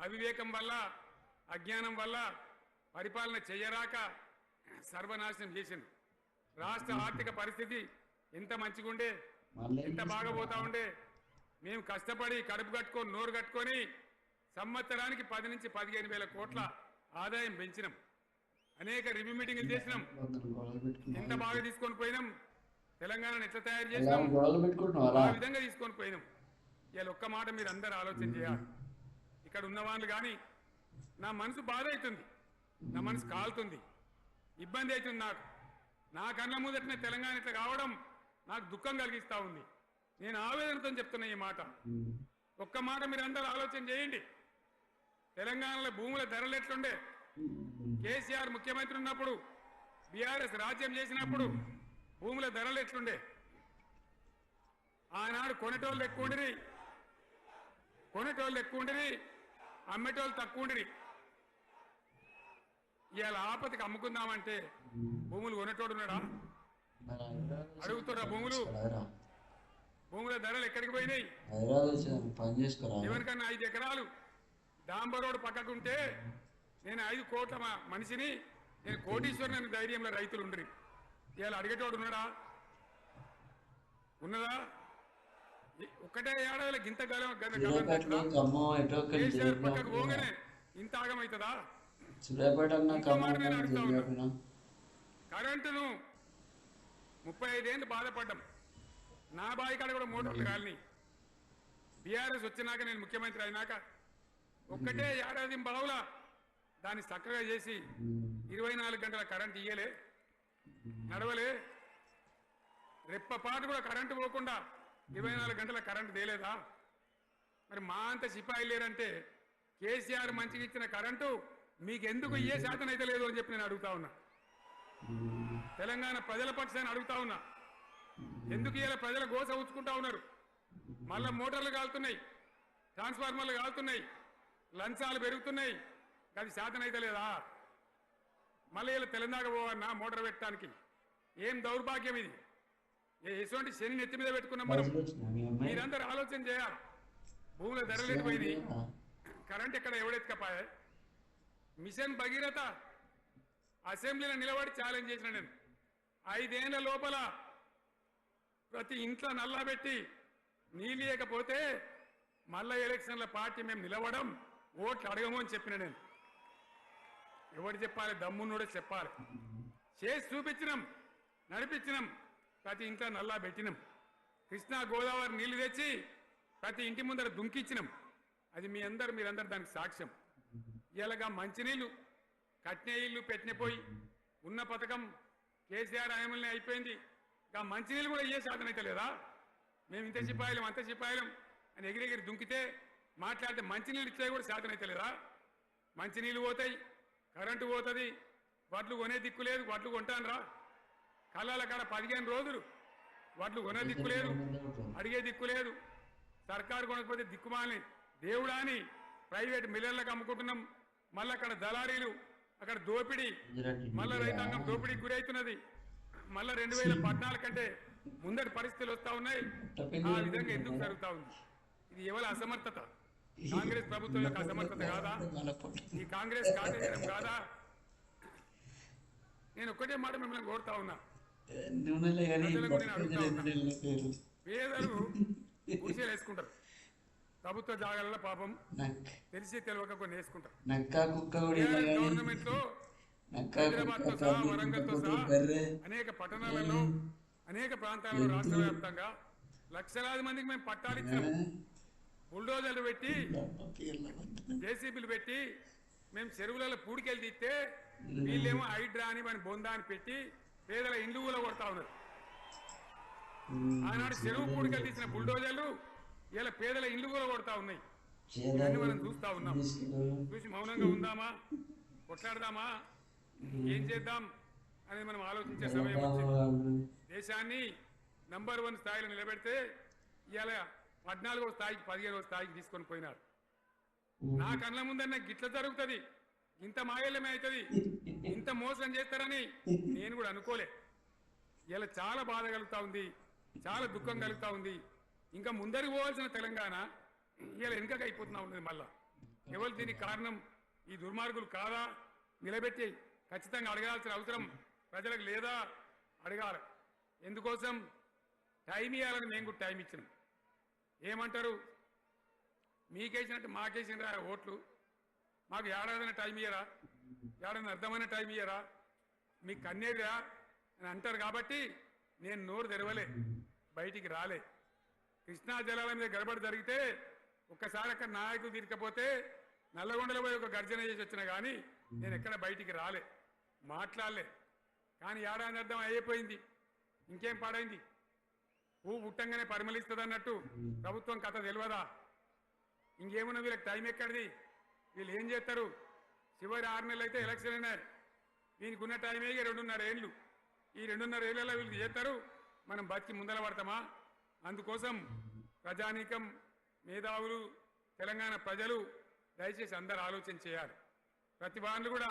S4: అవివేకం వల్ల, అజ్ఞానం వల్ల పరిపాలన చెయ్యరాక సర్వనాశనం చేసింది. రాష్ట్ర ఆర్థిక పరిస్థితి ఎంత మంచిగా ఉండే, ఎంత బాగా పోతా ఉండే, మేము కష్టపడి కడుపు కట్టుకొని నోరు కట్టుకొని సంవత్సరానికి 10 నుంచి 15,000 కోట్ల ఆదాయం పెంచినాం. అనేక రివ్యూ మీటింగ్లు చేసినాం. ఎంత బాగా తీసుకొని పోయినాం, తెలంగాణను ఎట్లా తయారు చేసినాం, ఆ విధంగా తీసుకొని పోయినాం. ఇవాళ ఒక్క మాట మీరు అందరూ ఆలోచన చేయాలి. ఇక్కడ ఉన్న వాళ్ళు కానీ నా మనసు బాధ అవుతుంది, నా మనసు కాలుతుంది, ఇబ్బంది అవుతుంది. నా కళ్ళ ముందటనే తెలంగాణ ఇట్లా కావడం నాకు దుఃఖం కలిగిస్తూ ఉంది. నేను ఆవేదనతో చెప్తున్నా ఈ మాట. ఒక్క మాట మీరు అందరూ ఆలోచన చేయండి. తెలంగాణలో భూముల ధరలు ఎట్లుండే, కేసీఆర్ ముఖ్యమంత్రి ఉన్నప్పుడు, బీఆర్ఎస్ రాజ్యం చేసినప్పుడు భూముల ధరలు ఎట్లుండే? ఆనాడు కొనేటోళ్ళు ఎక్కువ ఉండిరి, అమ్మేటోళ్ళు తక్కువ ఉండిరి. ఇవాళ ఆపతికి అమ్ముకుందామంటే భూములు కొనేటోడు ఉన్నాడా? అడుగుతున్నా. భూముల ధరలు ఎక్కడికి పోయినాయి? ఎవరికన్నా 5 ఎకరాలు డాంబర్ రోడ్డు పక్కకుంటే నేను 5 కోట్ల మనిషిని, నేను కోటీశ్వరుని అనే ధైర్యంలో రైతులు ఉండరు. ఇవాళ అడిగేటోడు ఉన్నాడా? ఉన్నదా? ఒక్కటే ఏడాదిలో గింత పక్కకు పోగానే ఇంత ఆగమవుతుందా? కరెంటును 35 ఏళ్ళు బాధపడ్డాం. నా బావి కాడ కూడా మోటార్లు కాలని. బీఆర్ఎస్ వచ్చినాక, నేను ముఖ్యమంత్రి అయినాక ఒక్కటే ఏడాది బావుల దాన్ని చక్కగా చేసి 24 గంటల కరెంట్ ఇయ్యలే, నడవలే. రెప్పపాటు కూడా కరెంటు పోకుండా 24 గంటల కరెంటు తేలేదా? మరి మా అంత సిపాయి లేరంటే కేసీఆర్ మంచిగా ఇచ్చిన కరెంటు మీకు ఎందుకు ఏ శాతం అయితే లేదు అని చెప్పి నేను అడుగుతా ఉన్నా. తెలంగాణ ప్రజల పక్షాన్ని అడుగుతా ఉన్నా. ఎందుకు ఇలా ప్రజల గోస ఉంచుకుంటా ఉన్నారు? మళ్ళా మోటార్లు కాలుతున్నాయి, ట్రాన్స్ఫార్మర్లు కాలుతున్నాయి, లంచాలు పెరుగుతున్నాయి. అది శాతం అయితే లేదా? మళ్ళీ ఇలా తెలంగాణ పోవన్నా మోటార్ పెట్టడానికి? ఏం దౌర్భాగ్యం ఇది! ఎటువంటి శని నెత్తి మీద పెట్టుకున్నాం మనం. మీరందరూ ఆలోచన చేయాలి. భూముల ధరలు ఎట్టిపోయింది, కరెంట్ ఎక్కడ ఎవడెత్తుకపోయా? మిషన్ భగీరథ అసెంబ్లీలో నిలబడి ఛాలెంజ్ చేసిన నేను. 5 ఏళ్ల లోపల ప్రతి ఇంట్లో నల్లా పెట్టి నీళ్ళు లేకపోతే మళ్ళా ఎలక్షన్ల పార్టీ మేము నిలవడం, ఓట్లు అడగము అని చెప్పిన నేను. ఎవరు చెప్పాలి? దమ్మున్నోడే చెప్పాలి. చేసి చూపించినాం, నడిపించినాం. ప్రతి ఇంట్లో నల్లా పెట్టినాం. కృష్ణా గోదావరి నీళ్లు తెచ్చి ప్రతి ఇంటి ముందర దుంకిచ్చినాం. అది మీరందరూ దానికి సాక్ష్యం. ఇలాగా మంచినీళ్ళు కట్టిన ఇల్లు పెట్టిన పోయి ఉన్న పథకం కేసీఆర్ ఆయమల్ని అయిపోయింది. ఇంకా మంచినీళ్ళు కూడా ఏ శాతం అయితే లేదా? మేము ఇంత సిపాయిలం అంత సిపాయిలం అని ఎగిరెగిరి దుంకితే మాట్లాడితే మంచినీళ్ళు ఇచ్చే కూడా శాతం అయితే లేదా? మంచినీళ్ళు పోతాయి, కరెంటు పోతుంది, వడ్లు కొనే దిక్కు లేదు. వడ్లు కొంటాను రా, కళ్ళాల కాడ 15 రోజులు వడ్లు కొనే దిక్కు లేదు, అడిగే దిక్కు లేదు. సర్కారు కొనకపోతే దిక్కుమాలని దేవుడా అని ప్రైవేట్ మిల్లర్లకు అమ్ముకుంటున్నాం. మళ్ళీ అక్కడ దళారీలు, అక్కడ దోపిడీ, మళ్ళీ రైతాంగం దోపిడీకి గురవుతున్నది. మళ్ళీ 2014 కంటే ముందటి పరిస్థితులు వస్తూ ఉన్నాయి. ఆ విధంగా ఎందుకు జరుగుతూ ఉంది? ఇది ఎవరి అసమర్థత? కాంగ్రెస్ ప్రభుత్వం యొక్క అసమర్థత కాదా? ఈ కాంగ్రెస్ కార్యక్రమం కాదా? నేను ఒక్కటే మాట మిమ్మల్ని కోరుతా ఉన్నా. పేదలు గుడిసెలు వేసుకుంటారు, ప్రభుత్వ జాగాలలో పాపం తెలిసి తెలియక కొన్ని వేసుకుంటారు. గవర్నమెంట్ లో హైదరాబాద్ తో సహా, వరంగల్ తో సహా అనేక పట్టణాలలో, అనేక ప్రాంతాలలో రాష్ట్ర వ్యాప్తంగా లక్షలాది మందికి మేము పట్టాలు ఇచ్చాం. బుల్డోజర్లు పెట్టి, జేసీబీలు పెట్టి మేము చెరువులలో పూడికెళ్ళి తీస్తే వీళ్ళేమో హైడ్రా అని మన బొందా అని పెట్టి పేదల ఇండ్లు కూడా కొడతా ఉన్నారు. ఆనాడు చెరువు పూడికెళ్ళి తీసిన బుల్డోజర్లు ఇలా పేదల ఇండ్లు కూడా కొడతా ఉన్నాయి. ఇవన్నీ మనం చూస్తా ఉన్నాం. చూసి మౌనంగా ఉందామా, కొట్లాడదామా, ఏం చేద్దాం అనేది మనం ఆలోచించే సమయం వచ్చింది. దేశాన్ని నంబర్ 1 స్థాయిలో నిలబెడితే ఇవాళ 14వ స్థాయికి 15వ స్థాయికి తీసుకొని పోయినారు. నా కళ్ళ ముందన్న గిట్ల జరుగుతుంది, ఇంత మాయల్యమే అవుతుంది, ఇంత మోసం చేస్తారని నేను కూడా అనుకోలే. ఇలా చాలా బాధ కలుగుతా ఉంది, చాలా దుఃఖం కలుగుతా ఉంది. ఇంకా ముందరికి పోవాల్సిన తెలంగాణ ఇలా వెనుకగా అయిపోతున్నా ఉన్నది. మళ్ళా ఎవరు దీనికి కారణం? ఈ దుర్మార్గులు కాదా? నిలబెట్టి ఖచ్చితంగా అడగాల్సిన అవసరం ప్రజలకు లేదా? అడగాలి. ఎందుకోసం? టైం ఇవ్వాలని మేము కూడా టైం ఇచ్చినాం. ఏమంటారు? మీకేసినట్టు మాకేసిన ఓట్లు, మాకు ఏడాదిన టైం ఇయ్యరా, ఏడాది అర్థమైన టైం ఇయ్యరా, మీకు కన్నేరురా అని అంటారు. కాబట్టి నేను నోరు తెరవలే, బయటికి రాలే. కృష్ణా జలాల మీద గడబడి జరిగితే ఒక్కసారి అక్కడ నాయకులు తీరకపోతే నల్లగొండలో పోయి ఒక గర్జన చేసి వచ్చినా కానీ నేను ఎక్కడ బయటికి రాలే, మాట్లాడలే. కానీ ఏడాది అర్థం అయిపోయింది, ఇంకేం పాడైంది? పువ్వు పుట్టంగానే పరిమళిస్తుంది అన్నట్టు ప్రభుత్వం కథ తెలియదా? ఇంకేమున్నా వీళ్ళకి టైం ఎక్కడిది? వీళ్ళు ఏం చేస్తారు? చివరి 6 నెలలు అయితే ఎలక్షన్ అయినాయి. వీనికి ఉన్న టైమే 2.5 ఏళ్ళు. ఈ 2.5 ఏళ్ళలో వీళ్ళు చేస్తారు, మనం బతికి ముందర పడతామా? అందుకోసం ప్రజానీకం, మేధావులు, తెలంగాణ ప్రజలు దయచేసి అందరూ ఆలోచన చేయాలి. ప్రతి వాళ్ళు కూడా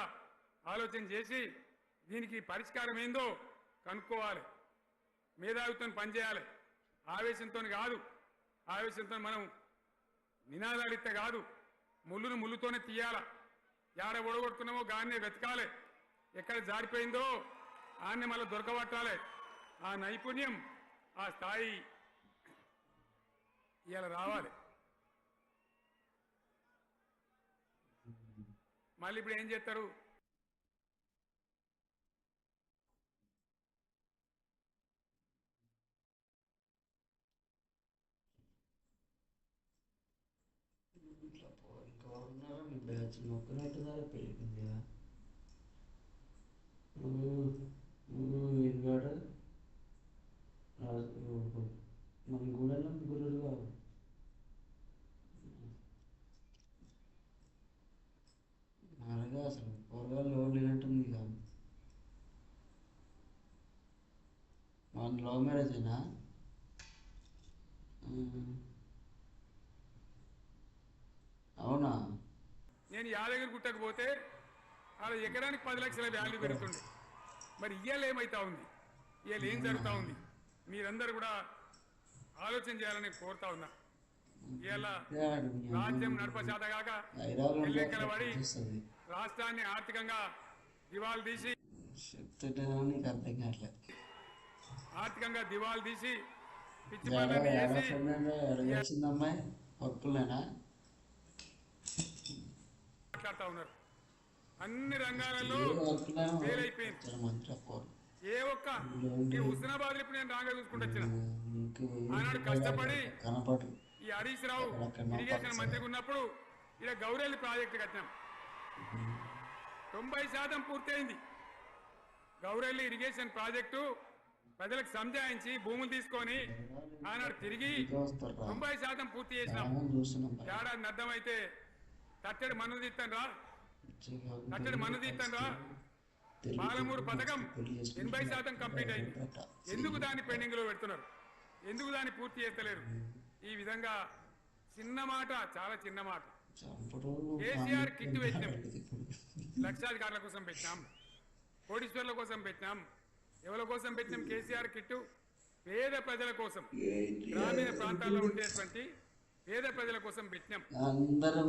S4: ఆలోచన చేసి దీనికి పరిష్కారం ఏందో కనుక్కోవాలి. మేధావితో పనిచేయాలి, ఆవేశంతో కాదు. ఆవేశంతో మనం నినాదాలు ఇస్తే కాదు, ముళ్ళును ముళ్ళుతోనే తీయాల. ఏడ ఒడగొట్టుకున్నామో గాన్నే వెతకాలి, ఎక్కడ జారిపోయిందో ఆన్నే మళ్ళీ దొరకబట్టాలి. ఆ నైపుణ్యం, ఆ స్థాయి ఇవాళ రావాలి. మళ్ళీ ఇప్పుడు ఏం చేస్తారు?
S6: గవర్నర్ మీ బ్యాచ్ మొక్కనట్టు ధర పెరిగింది కదా. ఇరుగాడు మన గూడెల్లో గురుడు కాదు. అలాగే అసలు పొరగాలు లోన్ లేనట్టుంది ఇక. మన లవ్ మ్యారేజేనా? అవునా?
S4: నేను యాదగిరి గుట్టకపోతే అలా ఎకరానికి 10 లక్షల వాల్యూ పెరుగుతుండే. మరి ఇవాళ ఏమైతా ఉంది? ఇవాళ ఏం జరుగుతూ ఉంది? మీరందరూ కూడా ఆలోచన చేయాలని కోరుతా ఉన్నా. ఇవాళ రాజ్యం నడపశాత కాక ఎల్లెక్కల పడి రాష్ట్రాన్ని ఆర్థికంగా దివాలు తీసి ఆర్థికంగా దివాలు తీసి పిచ్చి పనులన్నీ చేసి మాట్లాడుతూ ఉన్నారు. అన్ని రంగాలలో ఫెయిల్ అయిపోయింది. ఏ ఒక్క ఈ హుస్నాబాద్ ఇప్పుడు నేను రాగా చూసుకుంటూ వచ్చిన ఆనాడు కష్టపడి ఈ హరీష్ రావు ఇరిగేషన్ మంత్రిగా ఉన్నప్పుడు ఇలా గౌరెల్లి ప్రాజెక్టు కట్టినాం. 90% పూర్తయింది. గౌరెల్లి ఇరిగేషన్ ప్రాజెక్టు ప్రజలకు సంజాయించి భూములు తీసుకొని ఆనాడు తిరిగి 90% పూర్తి చేసినాం. ఏడాది అర్థమైతే తట్టడి మన్ను తీస్తాను రా. పాలమూరు పథకం 80% కంప్లీట్ అయింది. ఎందుకు దాన్ని పెండింగ్ లో పెడుతున్నారు? ఎందుకు దాన్ని పూర్తి చేస్తలేరు? ఈ విధంగా చిన్న మాట, చాలా చిన్న మాట. కేసీఆర్ కిట్ పెట్టినాం, లక్షాధికారుల కోసం పెట్టినాం, కోటీశ్వర్ల కోసం పెట్టినాం. ఎవరి కోసం పెట్టినాం కేసీఆర్ కిట్టు? పేద ప్రజల కోసం, గ్రామీణ ప్రాంతాల్లో ఉండేటువంటి పేద ప్రజల కోసం పెట్టినాం.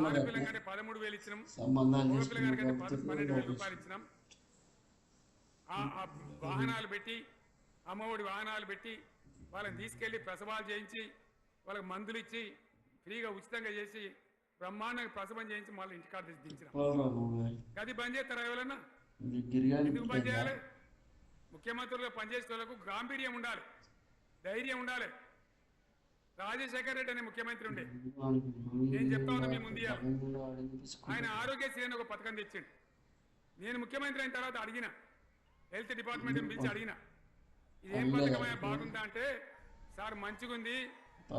S4: ఆడపిల్లగానే 13,000 ఇచ్చినాం, మగపిల్లగానికైతే 12,000 రూపాయలు ఇచ్చినాం. వాహనాలు పెట్టి, అమ్మఒడి వాహనాలు పెట్టి వాళ్ళని తీసుకెళ్లి ప్రసవాలు చేయించి వాళ్ళకి మందులు ఇచ్చి ఫ్రీగా ఉచితంగా చేసి బ్రహ్మాండంగా ప్రసవం చేయించి మళ్ళీ ఇంటికాడ దించినాం. గది బంద్ చేస్తారా ఎవరన్నా? ఎందుకు బంద్ చేయాలి? ముఖ్యమంత్రులుగా పనిచేసే వాళ్ళకు గాంభీర్యం ఉండాలి, ధైర్యం ఉండాలి. రాజశేఖర్ రెడ్డి అనే ముఖ్యమంత్రి ఉండే, నేను చెప్తా ఉన్నా మీ ముందు, ఆయన ఆరోగ్యశ్రీ అని ఒక పథకం తెచ్చిండు. నేను ముఖ్యమంత్రి అయిన తర్వాత అడిగిన, హెల్త్ డిపార్ట్మెంట్ని పిలిచి అడిగిన, ఇదేం పథకమైనా బాగుందా అంటే, సార్ మంచిగుంది,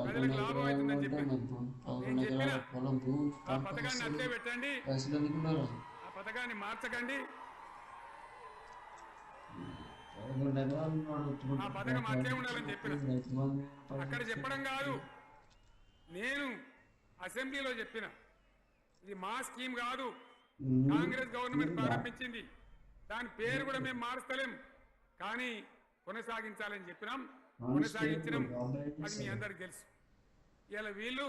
S4: ప్రజలకు లాభం అవుతుందని చెప్పాను. నేను చెప్పిన ఆ పథకాన్ని అట్లే పెట్టండి, ఆ పథకాన్ని మార్చకండి, ఆ పథకం అట్లే ఉండాలని చెప్పిన. అక్కడ చెప్పడం కాదు, నేను అసెంబ్లీలో చెప్పిన, ఇది మా స్కీమ్ కాదు, కాంగ్రెస్ గవర్నమెంట్ ప్రారంభించింది, దాని పేరు కూడా మేము మారుస్తలేం, కానీ కొనసాగించాలని చెప్పినాం, కొనసాగించినాం. అది మీ అందరికి తెలుసు. ఇలా వీళ్ళు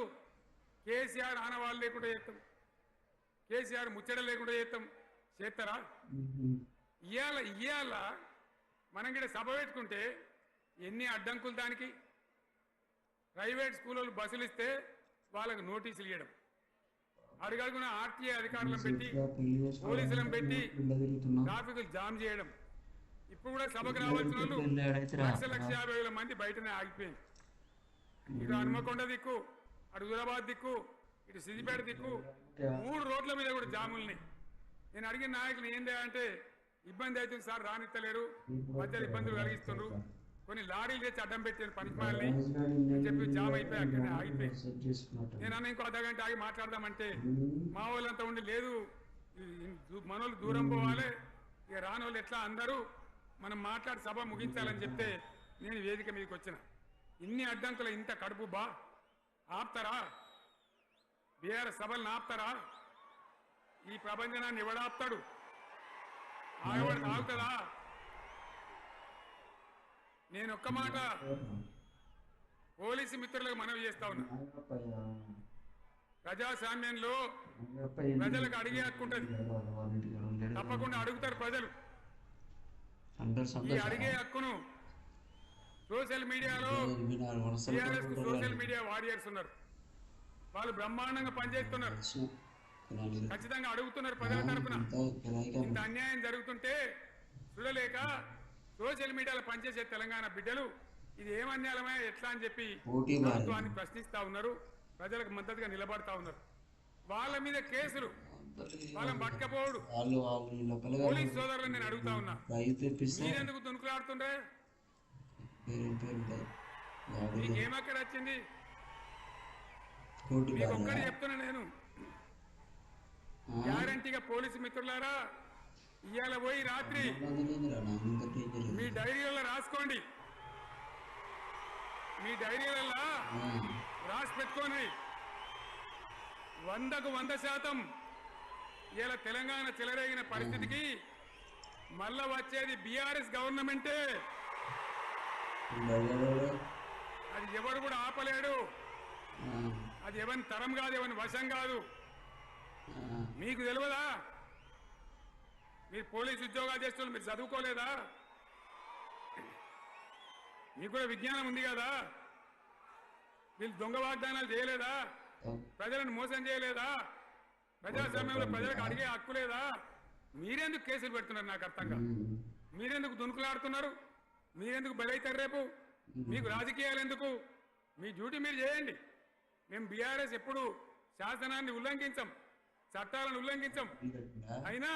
S4: కేసీఆర్ ఆనవాళ్ళు లేకుండా చేస్తాం, కేసీఆర్ ముచ్చట లేకుండా చేస్తారా? ఇవాళ మనం కూడా సభ పెట్టుకుంటే ఎన్ని అడ్డంకులు దానికి. ప్రైవేట్ స్కూళ్ళు బస్సులు ఇస్తే వాళ్ళకు నోటీసులు ఇవ్వడం, అడుగడుగున ఆర్టీఏ అధికారులను పెట్టి పోలీసులను పెట్టి ట్రాఫిక్ జామ్ చేయడం. ఇప్పుడు కూడా సభకు రావాల్సిన వాళ్ళు 1,50,000 మంది బయటనే ఆగిపోయింది. ఇటు హనుమకొండ దిక్కు, అటు హుజరాబాద్ దిక్కు, ఇటు సిద్దిపేట దిక్కు 3 రోడ్ల మీద కూడా జాముల్ని. నేను అడిగిన నాయకులు ఏంటి అంటే ఇబ్బంది అవుతుంది సార్, రానిత్తలేరు, మధ్యలో ఇబ్బందులు కలిగిస్తున్నారు, కొన్ని లారీలు తెచ్చి అడ్డం పెట్టారు పనికిమాలని అని చెప్పి జామ్ అయిపోయి అక్కడనే ఆగిపోయి. నేను అన్న ఇంకో అర్ధగంట ఆగి మాట్లాడదామంటే మా వాళ్ళంతా ఉండి లేదు మనోళ్ళు దూరం పోవాలి, ఇక రాని వాళ్ళు ఎట్లా అందరూ మనం మాట్లాడి సభ ముగించాలని చెప్తే నేను వేదిక మీదకి వచ్చిన. ఇన్ని అడ్డంకులు ఇంత కడుపు ఆపుతారా? బీఆర్ఎస్ సభలను ఆపుతారా? ఈ ప్రపంచనాన్ని ఎవడాపుతాడు? ఆగబడి ఆగుతుందా? నేను ఒక్క మాట పోలీసు మిత్రులకు మనవి చేస్తా ఉన్నా, ప్రజాస్వామ్యంలో ప్రజలకు అడిగే హక్కు ఉంటుంది, తప్పకుండా అడుగుతారు ప్రజలు. ఈ అడిగే హక్కును సోషల్ మీడియాలో సోషల్ మీడియా వారియర్స్ ఉన్నారు, వాళ్ళు బ్రహ్మాండంగా పనిచేస్తున్నారు, ఖచ్చితంగా అడుగుతున్నారు ప్రజల తరఫున. ఇంత అన్యాయం జరుగుతుంటే చూడలేక సోషల్ మీడియాలో పనిచేసే తెలంగాణ బిడ్డలు ఇది ఏమన్యాయమే ఎట్లా అని చెప్పి ప్రభుత్వాన్ని ప్రశ్నిస్తా ఉన్నారు, ప్రజలకు మద్దతుగా నిలబడతా ఉన్నారు. వాళ్ళ మీద కేసులు, వాళ్ళని పట్టుకపోవడు. పోలీస్ సోదరులను నేను అడుగుతా ఉన్నా, మీరెందుకు దునుకులాడుతుండే? మీకేమక్కడ వచ్చింది? మీకు ఒక్కటి చెప్తున్నా నేను, గ్యారంటీగా పోలీసు మిత్రులారా, ఇవాళ పోయి రాత్రి మీ డైరీలలో రాసుకోండి, మీ డైరీలలో రాసి పెట్టుకోండి. 100కు 100% ఇలా తెలంగాణ చెలరేగిన పరిస్థితికి మళ్ళా వచ్చేది బీఆర్ఎస్ గవర్నమెంటే. అది ఎవరు కూడా ఆపలేడు, అది ఎవరి తరం కాదు, ఎవరి వశం కాదు. మీకు తెలియదా? మీరు పోలీసు ఉద్యోగాలు చేస్తున్నారు, మీరు చదువుకోలేదా? మీకు కూడా విజ్ఞానం ఉంది కదా? వీళ్ళు దొంగ వాగ్దానాలు చేయలేదా? ప్రజలను మోసం చేయలేదా? ప్రజాస్వామ్యంలో ప్రజలకు అడిగే హక్కు లేదా? మీరెందుకు కేసులు పెడుతున్నారు? నాకు అర్థంగా మీరెందుకు దునుకులాడుతున్నారు? మీరెందుకు బలైతారు? రేపు మీకు రాజకీయాలు ఎందుకు? మీ డ్యూటీ మీరు చేయండి. మేము బీఆర్ఎస్ ఎప్పుడు శాసనాన్ని ఉల్లంఘించం, చట్టాలను ఉల్లంఘించం. అయినా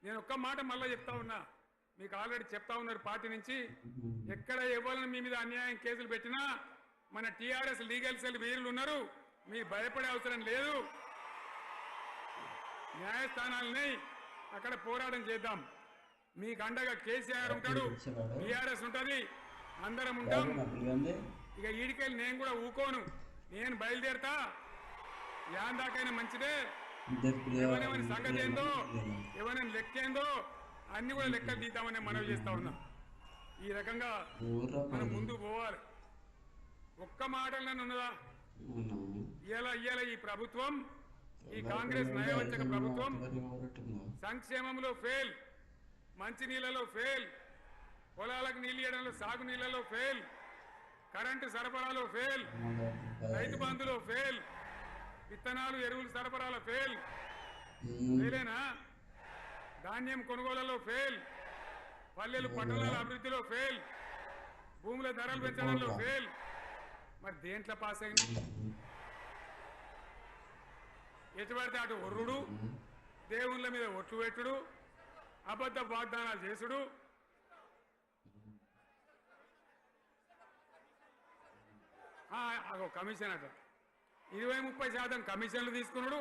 S4: నేను ఒక్క మాట మళ్ళీ చెప్తా ఉన్నా, మీకు ఆల్రెడీ చెప్తా ఉన్నారు పార్టీ నుంచి, ఎక్కడ ఎవరిని మీ మీద అన్యాయం కేసులు పెట్టినా మన టీఆర్ఎస్ లీగల్ సెల్ వీరులు ఉన్నారు, మీరు భయపడే అవసరం లేదు. న్యాయస్థానాలని అక్కడ పోరాటం చేద్దాం. మీకు అండగా కేసీఆర్ ఉంటాడు, టీఆర్ఎస్ ఉంటుంది, అందరం ఉంటాం. ఇక ఈడికెళ్ళి నేను కూడా ఊకోను, నేను బయలుదేరతా. యాందాకైనా మంచిదే, ఎవరెవరి సంగతి ఏందో, ఎవరైనా లెక్కేందో అన్ని కూడా లెక్కలు తీద్దామని మనవి చేస్తా ఉన్నాం. ఈ రకంగా మనం ముందుకు పోవాలి. ఒక్క మాటలనే ఉన్నదా? ఇవాళ ఈ ప్రభుత్వం, ఈ కాంగ్రెస్ నయవంచక ప్రభుత్వం సంక్షేమంలో ఫెయిల్, మంచి నీళ్లలో ఫెయిల్, పొలాలకు నీళ్ళు ఇవ్వడంలో, సాగు నీళ్లలో ఫెయిల్, కరెంటు సరఫరాలో ఫెయిల్, రైతు బంధులో ఫెయిల్, విత్తనాలు ఎరువులు సరఫరాలో ఫెయిల్, ఫెయిలేనా? ధాన్యం కొనుగోళ్లలో ఫెయిల్, పల్లెలు పట్టణాల అభివృద్ధిలో ఫెయిల్, భూముల ధరలు పెంచడంలో ఫెయిల్. మరి దేంట్లో పాస్ అయింది? ఎటు పడితే అటు ఒర్రుడు, దేవుళ్ళ మీద ఒట్లు పెట్టుడు, అబద్ధ వాగ్దానాలు చేసుడు. అగో కమిషన్ అట 20-30% కమిషన్లు తీసుకున్నాడు,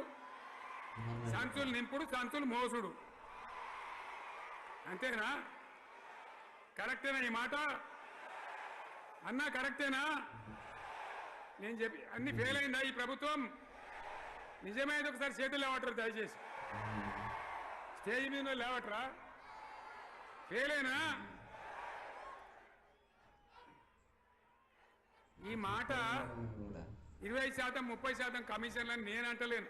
S4: సంచులు నింపుడు, సంచులు మోసుడు. అంతేనా? కరెక్టేనా ఈ మాట? అన్నా కరెక్టేనా? నేను చెప్పి అన్ని ఫెయిల్ అయిందా ఈ ప్రభుత్వం? నిజమైతే ఒకసారి చేతులు లేవటరు దయచేసి, స్టేజ్ మీద లేవటరా? ఫెయిలేనా? ఈ మాట 20%-30% కమిషన్లని నేను అంటలేను.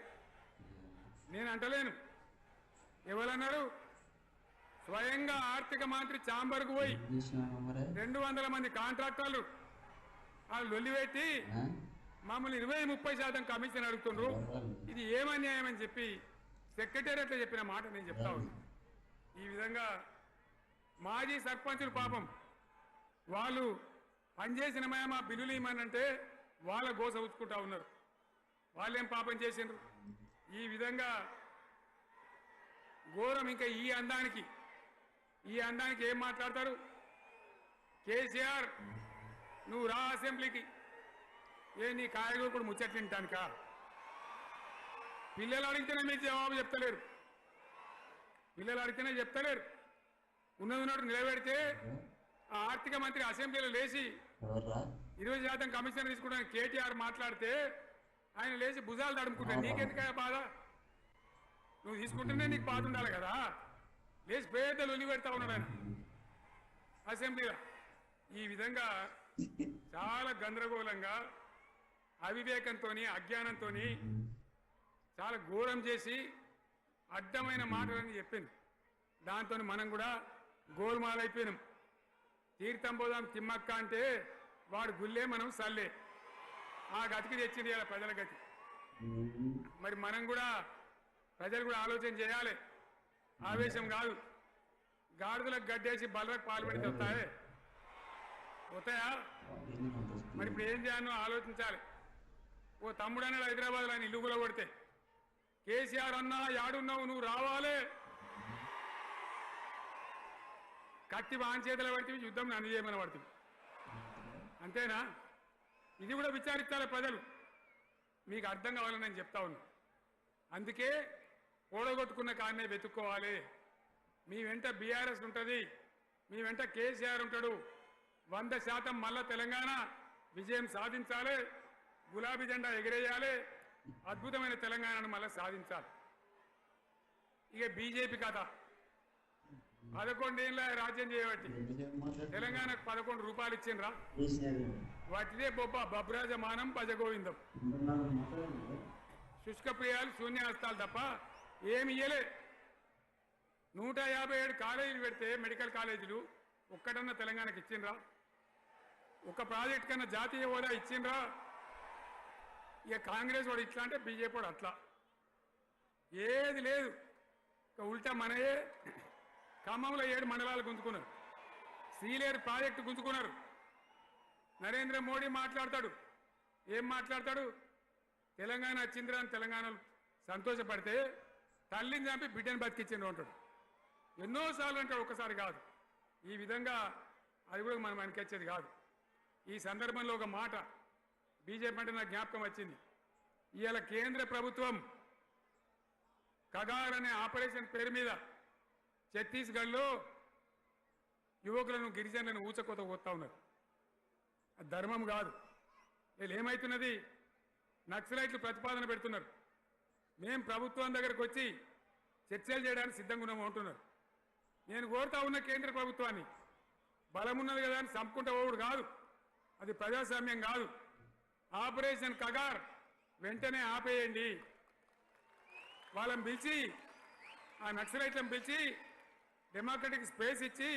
S4: ఎవరన్నారు? స్వయంగా ఆర్థిక మంత్రి చాంబర్కు పోయి 200 మంది కాంట్రాక్టర్లు వాళ్ళు లొల్లి పెట్టి మమ్మల్ని 20-30% కమిషన్ అడుగుతుండ్రు. ఇది ఏమన్యాయం అని చెప్పి సెక్రటేరియట్లో చెప్పిన మాట నేను చెప్తా ఉన్నా. ఈ విధంగా మాజీ సర్పంచులు పాపం వాళ్ళు పనిచేసిన మా బిల్లులు ఇవ్వమనంటే వాళ్ళ గోస ఉచ్చుకుంటా ఉన్నారు. వాళ్ళేం పాపం చేసిండ్రు? ఈ విధంగా ఘోరం. ఇంకా ఈ అందానికి ఏం మాట్లాడతారు? కేసీఆర్ నువ్వు రా అసెంబ్లీకి, నీ కాయగూరు కూడా ముచ్చట్లు తింటానుకా? పిల్లలు అడిగితేనే మీరు జవాబు చెప్తలేరు. ఉన్నది నిలబెడితే ఆ ఆర్థిక మంత్రి అసెంబ్లీలో లేచి 20% కమిషన్ తీసుకోవడానికి కేటీఆర్ మాట్లాడితే ఆయన లేచి భుజాలు తడుముకుంటాడు. నీకెందుకయ్యా బాధ? నువ్వు తీసుకుంటేనే నీకు బాధ ఉండాలి కదా. లేచి పేదలు ఉల్లి పెడతా ఉన్నాడు ఆయన అసెంబ్లీలో. ఈ విధంగా చాలా గందరగోళంగా అవివేకంతో అజ్ఞానంతో చాలా ఘోరం చేసి అడ్డమైన మాటలని చెప్పింది. దాంతో మనం కూడా గోల్మాలైపోయినాం. తీర్థం పోదాం తిమ్మక్క అంటే వాడు గుల్లే, మనం సల్లే. ఆ గతికి తెచ్చింది ఇలా ప్రజల గతి. మరి మనం కూడా ప్రజలు కూడా ఆలోచన చేయాలి. ఆవేశం కాదు. గాడిదలకు గడ్డేసి బలరకు పాలు పెడితే వస్తాయా? మరి ఇప్పుడు ఏం చేయాలో ఆలోచించాలి. ఓ తమ్ముడు అన్నాడు హైదరాబాద్లో, ఆయన ఇల్లు కూడా కొడితే, కేసీఆర్ అన్నా యాడున్నావు, నువ్వు రావాలి. కత్తి వాన్ చేతిలో పడితే యుద్ధం నన్ను చేయమని పడుతుంది. అంతేనా? ఇది కూడా విచారించాలి ప్రజలు. మీకు అర్థం కావాలని నేను చెప్తా ఉన్నా. అందుకే ఓడగొట్టుకున్న కాడనే వెతుక్కోవాలి. మీ వెంట బీఆర్ఎస్ ఉంటుంది, మీ వెంట కేసీఆర్ ఉంటాడు. 100% మళ్ళా తెలంగాణ విజయం సాధించాలి. గులాబీ జెండా ఎగిరేయాలి. అద్భుతమైన తెలంగాణను మళ్ళీ సాధించాలి. ఇక బీజేపీ కథ 11 ఏళ్ళ రాజ్యం చేయబట్టి తెలంగాణకు 11 రూపాయలు ఇచ్చిండ్రా? వాటిదే బబ్రాజమానం భజగోవిందం. శుష్క ప్రియాలు శూన్యహస్తాలు తప్ప ఏమి ఇయ్యలే. 157 కాలేజీలు పెడితే మెడికల్ కాలేజీలు ఒక్కటన్నా తెలంగాణకి ఇచ్చిండ్రా? ఒక ప్రాజెక్ట్ కన్నా జాతీయ హోదా ఇచ్చిండ్రా? ఇక కాంగ్రెస్ వాడు ఇట్లా అంటే బీజేపీ వాడు అట్లా. ఏది లేదు. ఇక ఉల్టా మనయే ఖమ్మంలో 7 మండలాలు గుంజుకున్నారు. సీలేరు ప్రాజెక్టు గుంజుకున్నారు. నరేంద్ర మోడీ మాట్లాడతాడు. ఏం మాట్లాడతాడు? తెలంగాణ వచ్చిందిరా అని తెలంగాణలో సంతోషపడితే తల్లిని చంపి బిడ్డను బతికించిండు అంటాడు. ఎన్నోసార్లు అంటాడు, ఒక్కసారి కాదు. ఈ విధంగా అది కూడా మనం వెనకొచ్చేది కాదు. ఈ సందర్భంలో ఒక మాట బీజేపీ అంటే నాకు జ్ఞాపకం వచ్చింది. ఇవాళ కేంద్ర ప్రభుత్వం కగార్ అనే ఆపరేషన్ పేరు మీద ఛత్తీస్గఢ్లో యువకులను గిరిజనులను ఊచకోత పోతా ఉన్నారు. అది ధర్మం కాదు. వీళ్ళు ఏమవుతున్నది? నక్సలైట్లు ప్రతిపాదన పెడుతున్నారు. మేము ప్రభుత్వం దగ్గరకు వచ్చి చర్చలు చేయడానికి సిద్ధంగా ఉన్నాము అంటున్నారు. నేను కోరుతా ఉన్న కేంద్ర ప్రభుత్వాన్ని, బలం ఉన్నది కదా అని చంపుకుంటా పోవుడు కాదు. అది ప్రజాస్వామ్యం కాదు. ఆపరేషన్ కగార్ వెంటనే ఆపేయండి. వాళ్ళని పిలిచి, ఆ నక్సలైట్లను పిలిచి డెమోక్రటిక్ స్పేస్ ఇచ్చి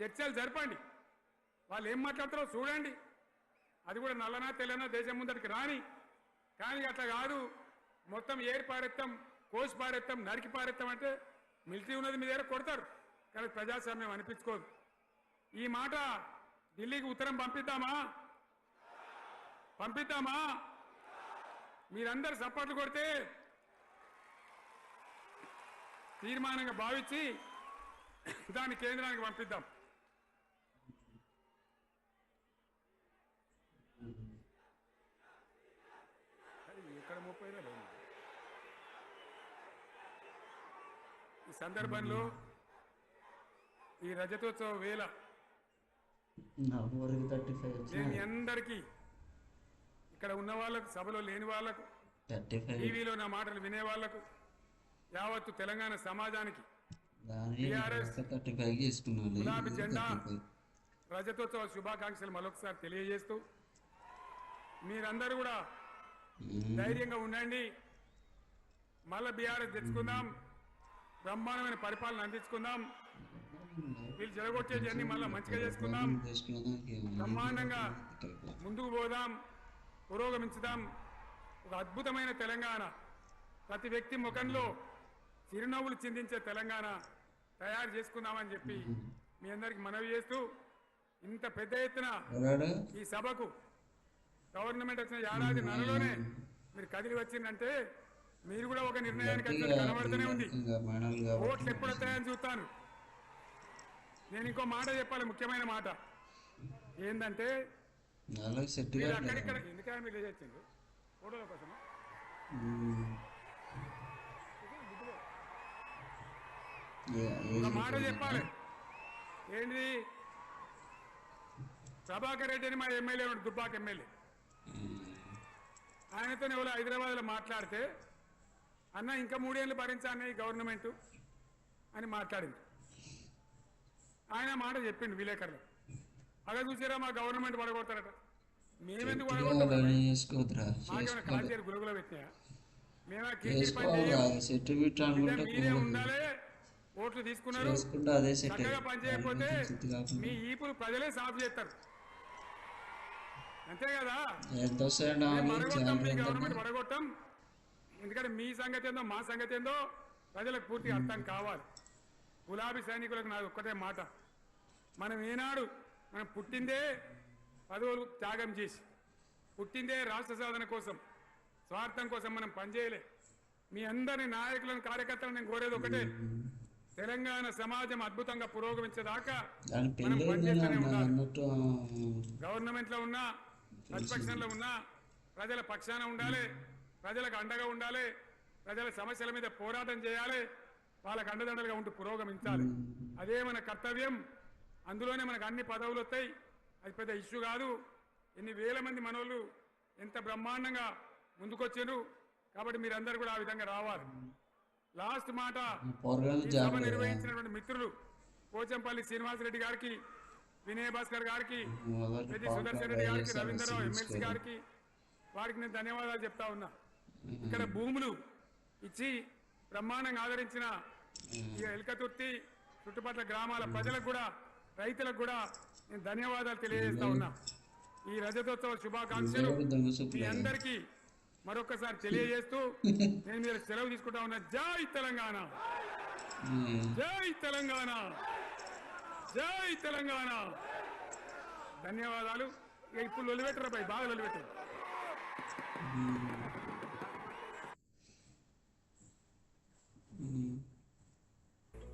S4: చర్చలు జరపండి. వాళ్ళు ఏం మాట్లాడతారో చూడండి. అది కూడా నల్లనా తెల్లనా దేశం ముందరికి రాని. కానీ అట్లా కాదు, మొత్తం ఏరు పారెత్తాం, కోసి పారెత్తాం, నరికి పారెత్తాం అంటే మిలిటరీ ఉన్నది మీ దగ్గర కొడతారు. కానీ ప్రజాస్వామ్యం అనిపించుకోదు. ఈ మాట ఢిల్లీకి ఉత్తరం పంపిద్దామా? మీరందరూ సపోర్ట్లు కొడితే తీర్మానంగా భావించి దాన్ని కేంద్రానికి పంపిద్దాం. ఇక్కడ 30 ఈ సందర్భంలో ఈ రజతోత్సవ వేళ నేను అందరికీ, ఇక్కడ ఉన్న వాళ్ళకు, సభలో లేని వాళ్ళకు, టీవీలో నా మాటలు వినే వాళ్లకు, యావత్తు తెలంగాణ సమాజానికి గులాబీ జెండా రజతోత్సవ శుభాకాంక్షలు మరొకసారి తెలియజేస్తూ, మీరందరూ కూడా ధైర్యంగా ఉండండి. మళ్ళా బీఆర్ఎస్ తెచ్చుకుందాం, బ్రహ్మాండమైన పరిపాలన అందించుకుందాం. వీళ్ళు జరగొచ్చేది అన్ని మళ్ళీ మంచిగా చేసుకుందాం, బ్రహ్మాండంగా ముందుకు పోదాం, పురోగమించుదాం. ఒక అద్భుతమైన తెలంగాణ, ప్రతి వ్యక్తి ముఖంలో చిరునవ్వులు చిందించే తెలంగాణ తయారు చేసుకుందామని చెప్పి మీ అందరికి మనవి చేస్తూ, ఇంత పెద్ద ఎత్తున ఈ సభకు గవర్నమెంట్ వచ్చిన ఏడాది నెలలోనే మీరు కదిలి వచ్చిందంటే మీరు కూడా ఒక నిర్ణయానికి వచ్చి కనబడుతూనే ఉంది. ఓట్లు ఎప్పుడు వస్తాయని చూస్తాను. నేను ఇంకో మాట చెప్పాలి, ముఖ్యమైన మాట ఏంటంటే మీరు అక్కడిక్కడ ఎందుకైనా మీరు లేచొచ్చిండ్రు ఫోటోల కోసమా? ఒక మాట చెప్పాలి, ఏంటి ప్రభాకర్ రెడ్డి అని మా ఎమ్మెల్యే ఉన్నాడు, దుబ్బాక ఎమ్మెల్యే. ఆయనతో ఎవరు హైదరాబాద్లో మాట్లాడితే అన్న ఇంకా 3 ఏళ్ళు భరించాలన్న ఈ గవర్నమెంట్ అని మాట్లాడింది. ఆయన మాట చెప్పిండు విలేకరులు. అలా చూసారా మా గవర్నమెంట్ పడగొడతారట. మేమెందుకు పడగొడతాం? మాకేమైనా కాల్చేరు గురుగులో పెట్టినాయా? మేమా మీరే ఉండాలి, ఓట్లు తీసుకున్నారు, చక్కగా పనిచేయకపోతే మీ ఈపులు ప్రజలే సాఫ్ చేస్తారు, అంతే కదా. మీ గవర్నమెంట్ పడగొట్టం. ఎందుకంటే మీ సంగతి ఏందో మా సంగతి ఏందో ప్రజలకు పూర్తిగా అర్థం కావాలి. గులాబీ సైనికులకు నాది ఒక్కటే మాట, మనం ఏనాడు మనం పుట్టిందే పదవులు త్యాగం చేసి, పుట్టిందే రాష్ట్ర సాధన కోసం, స్వార్థం కోసం మనం పనిచేయలే. మీ అందరి నాయకులను కార్యకర్తలను నేను కోరేది ఒకటే, తెలంగాణ సమాజం అద్భుతంగా పురోగమించేదాకా మనం పనిచేస్తూనే ఉండాలి. గవర్నమెంట్లో ఉన్నా ప్రతిపక్షంలో ఉన్నా ప్రజల పక్షాన ఉండాలి, ప్రజలకు అండగా ఉండాలి, ప్రజల సమస్యల మీద పోరాటం చేయాలి, వాళ్ళకు అండదండలుగా ఉంటూ పురోగమించాలి. అదే మన కర్తవ్యం. అందులోనే మనకు అన్ని పదవులు వస్తాయి, అది పెద్ద ఇష్యూ కాదు. ఎన్ని వేల మంది మనోళ్ళు ఎంత బ్రహ్మాండంగా ముందుకొచ్చారు. కాబట్టి మీరందరూ కూడా ఆ విధంగా రావాలి. లాస్ట్ మాట, సభ నిర్వహించినటువంటి మిత్రులు పోచంపల్లి శ్రీనివాసరెడ్డి గారికి, వినయ్ భాస్కర్ గారికి, రెడ్డి సుదర్శన్ రెడ్డి గారికి, రవీంద్రరావు ఎమ్మెల్సీ గారికి, వారికి నేను ధన్యవాదాలు చెప్తా ఉన్నా. ఇక్కడ భూములు ఇచ్చి బ్రహ్మాండంగా ఆదరించిన ఈ ఎల్కతుర్తి చుట్టుపక్కల గ్రామాల ప్రజలకు కూడా, రైతులకు కూడా నేను ధన్యవాదాలు తెలియజేస్తా ఉన్నా. ఈ రజతోత్సవ శుభాకాంక్షలు మీ అందరికీ మరొకసారి తెలియజేస్తూ నేను మీరు సెలవు తీసుకుంటా ఉన్నా. జై తెలంగాణ, జై తెలంగాణ, జై తెలంగాణ. ధన్యవాదాలు. ఇప్పుడు వదిలిపెట్టరు పై బాగా వదిలిపెట్టారు.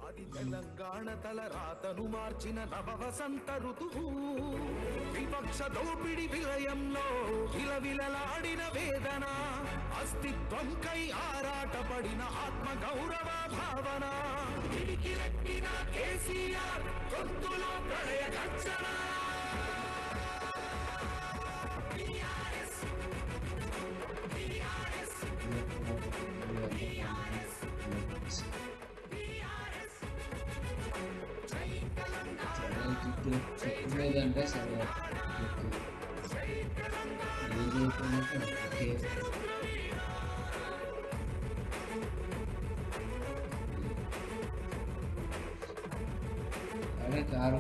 S7: అది తెలంగాణ తల రాతను మార్చిన నవ వసంత ఋతువు. విపక్ష దోపిడి విలయంలో విలవిలలాడిన వేదన, అస్తిత్వంకై ఆరాటపడిన ఆత్మ గౌరవ భావన. రెక్కిన కేసీఆర్ గొంతులో ప్రళయ గర్జన.
S6: లేదంటే సరే అదే కారు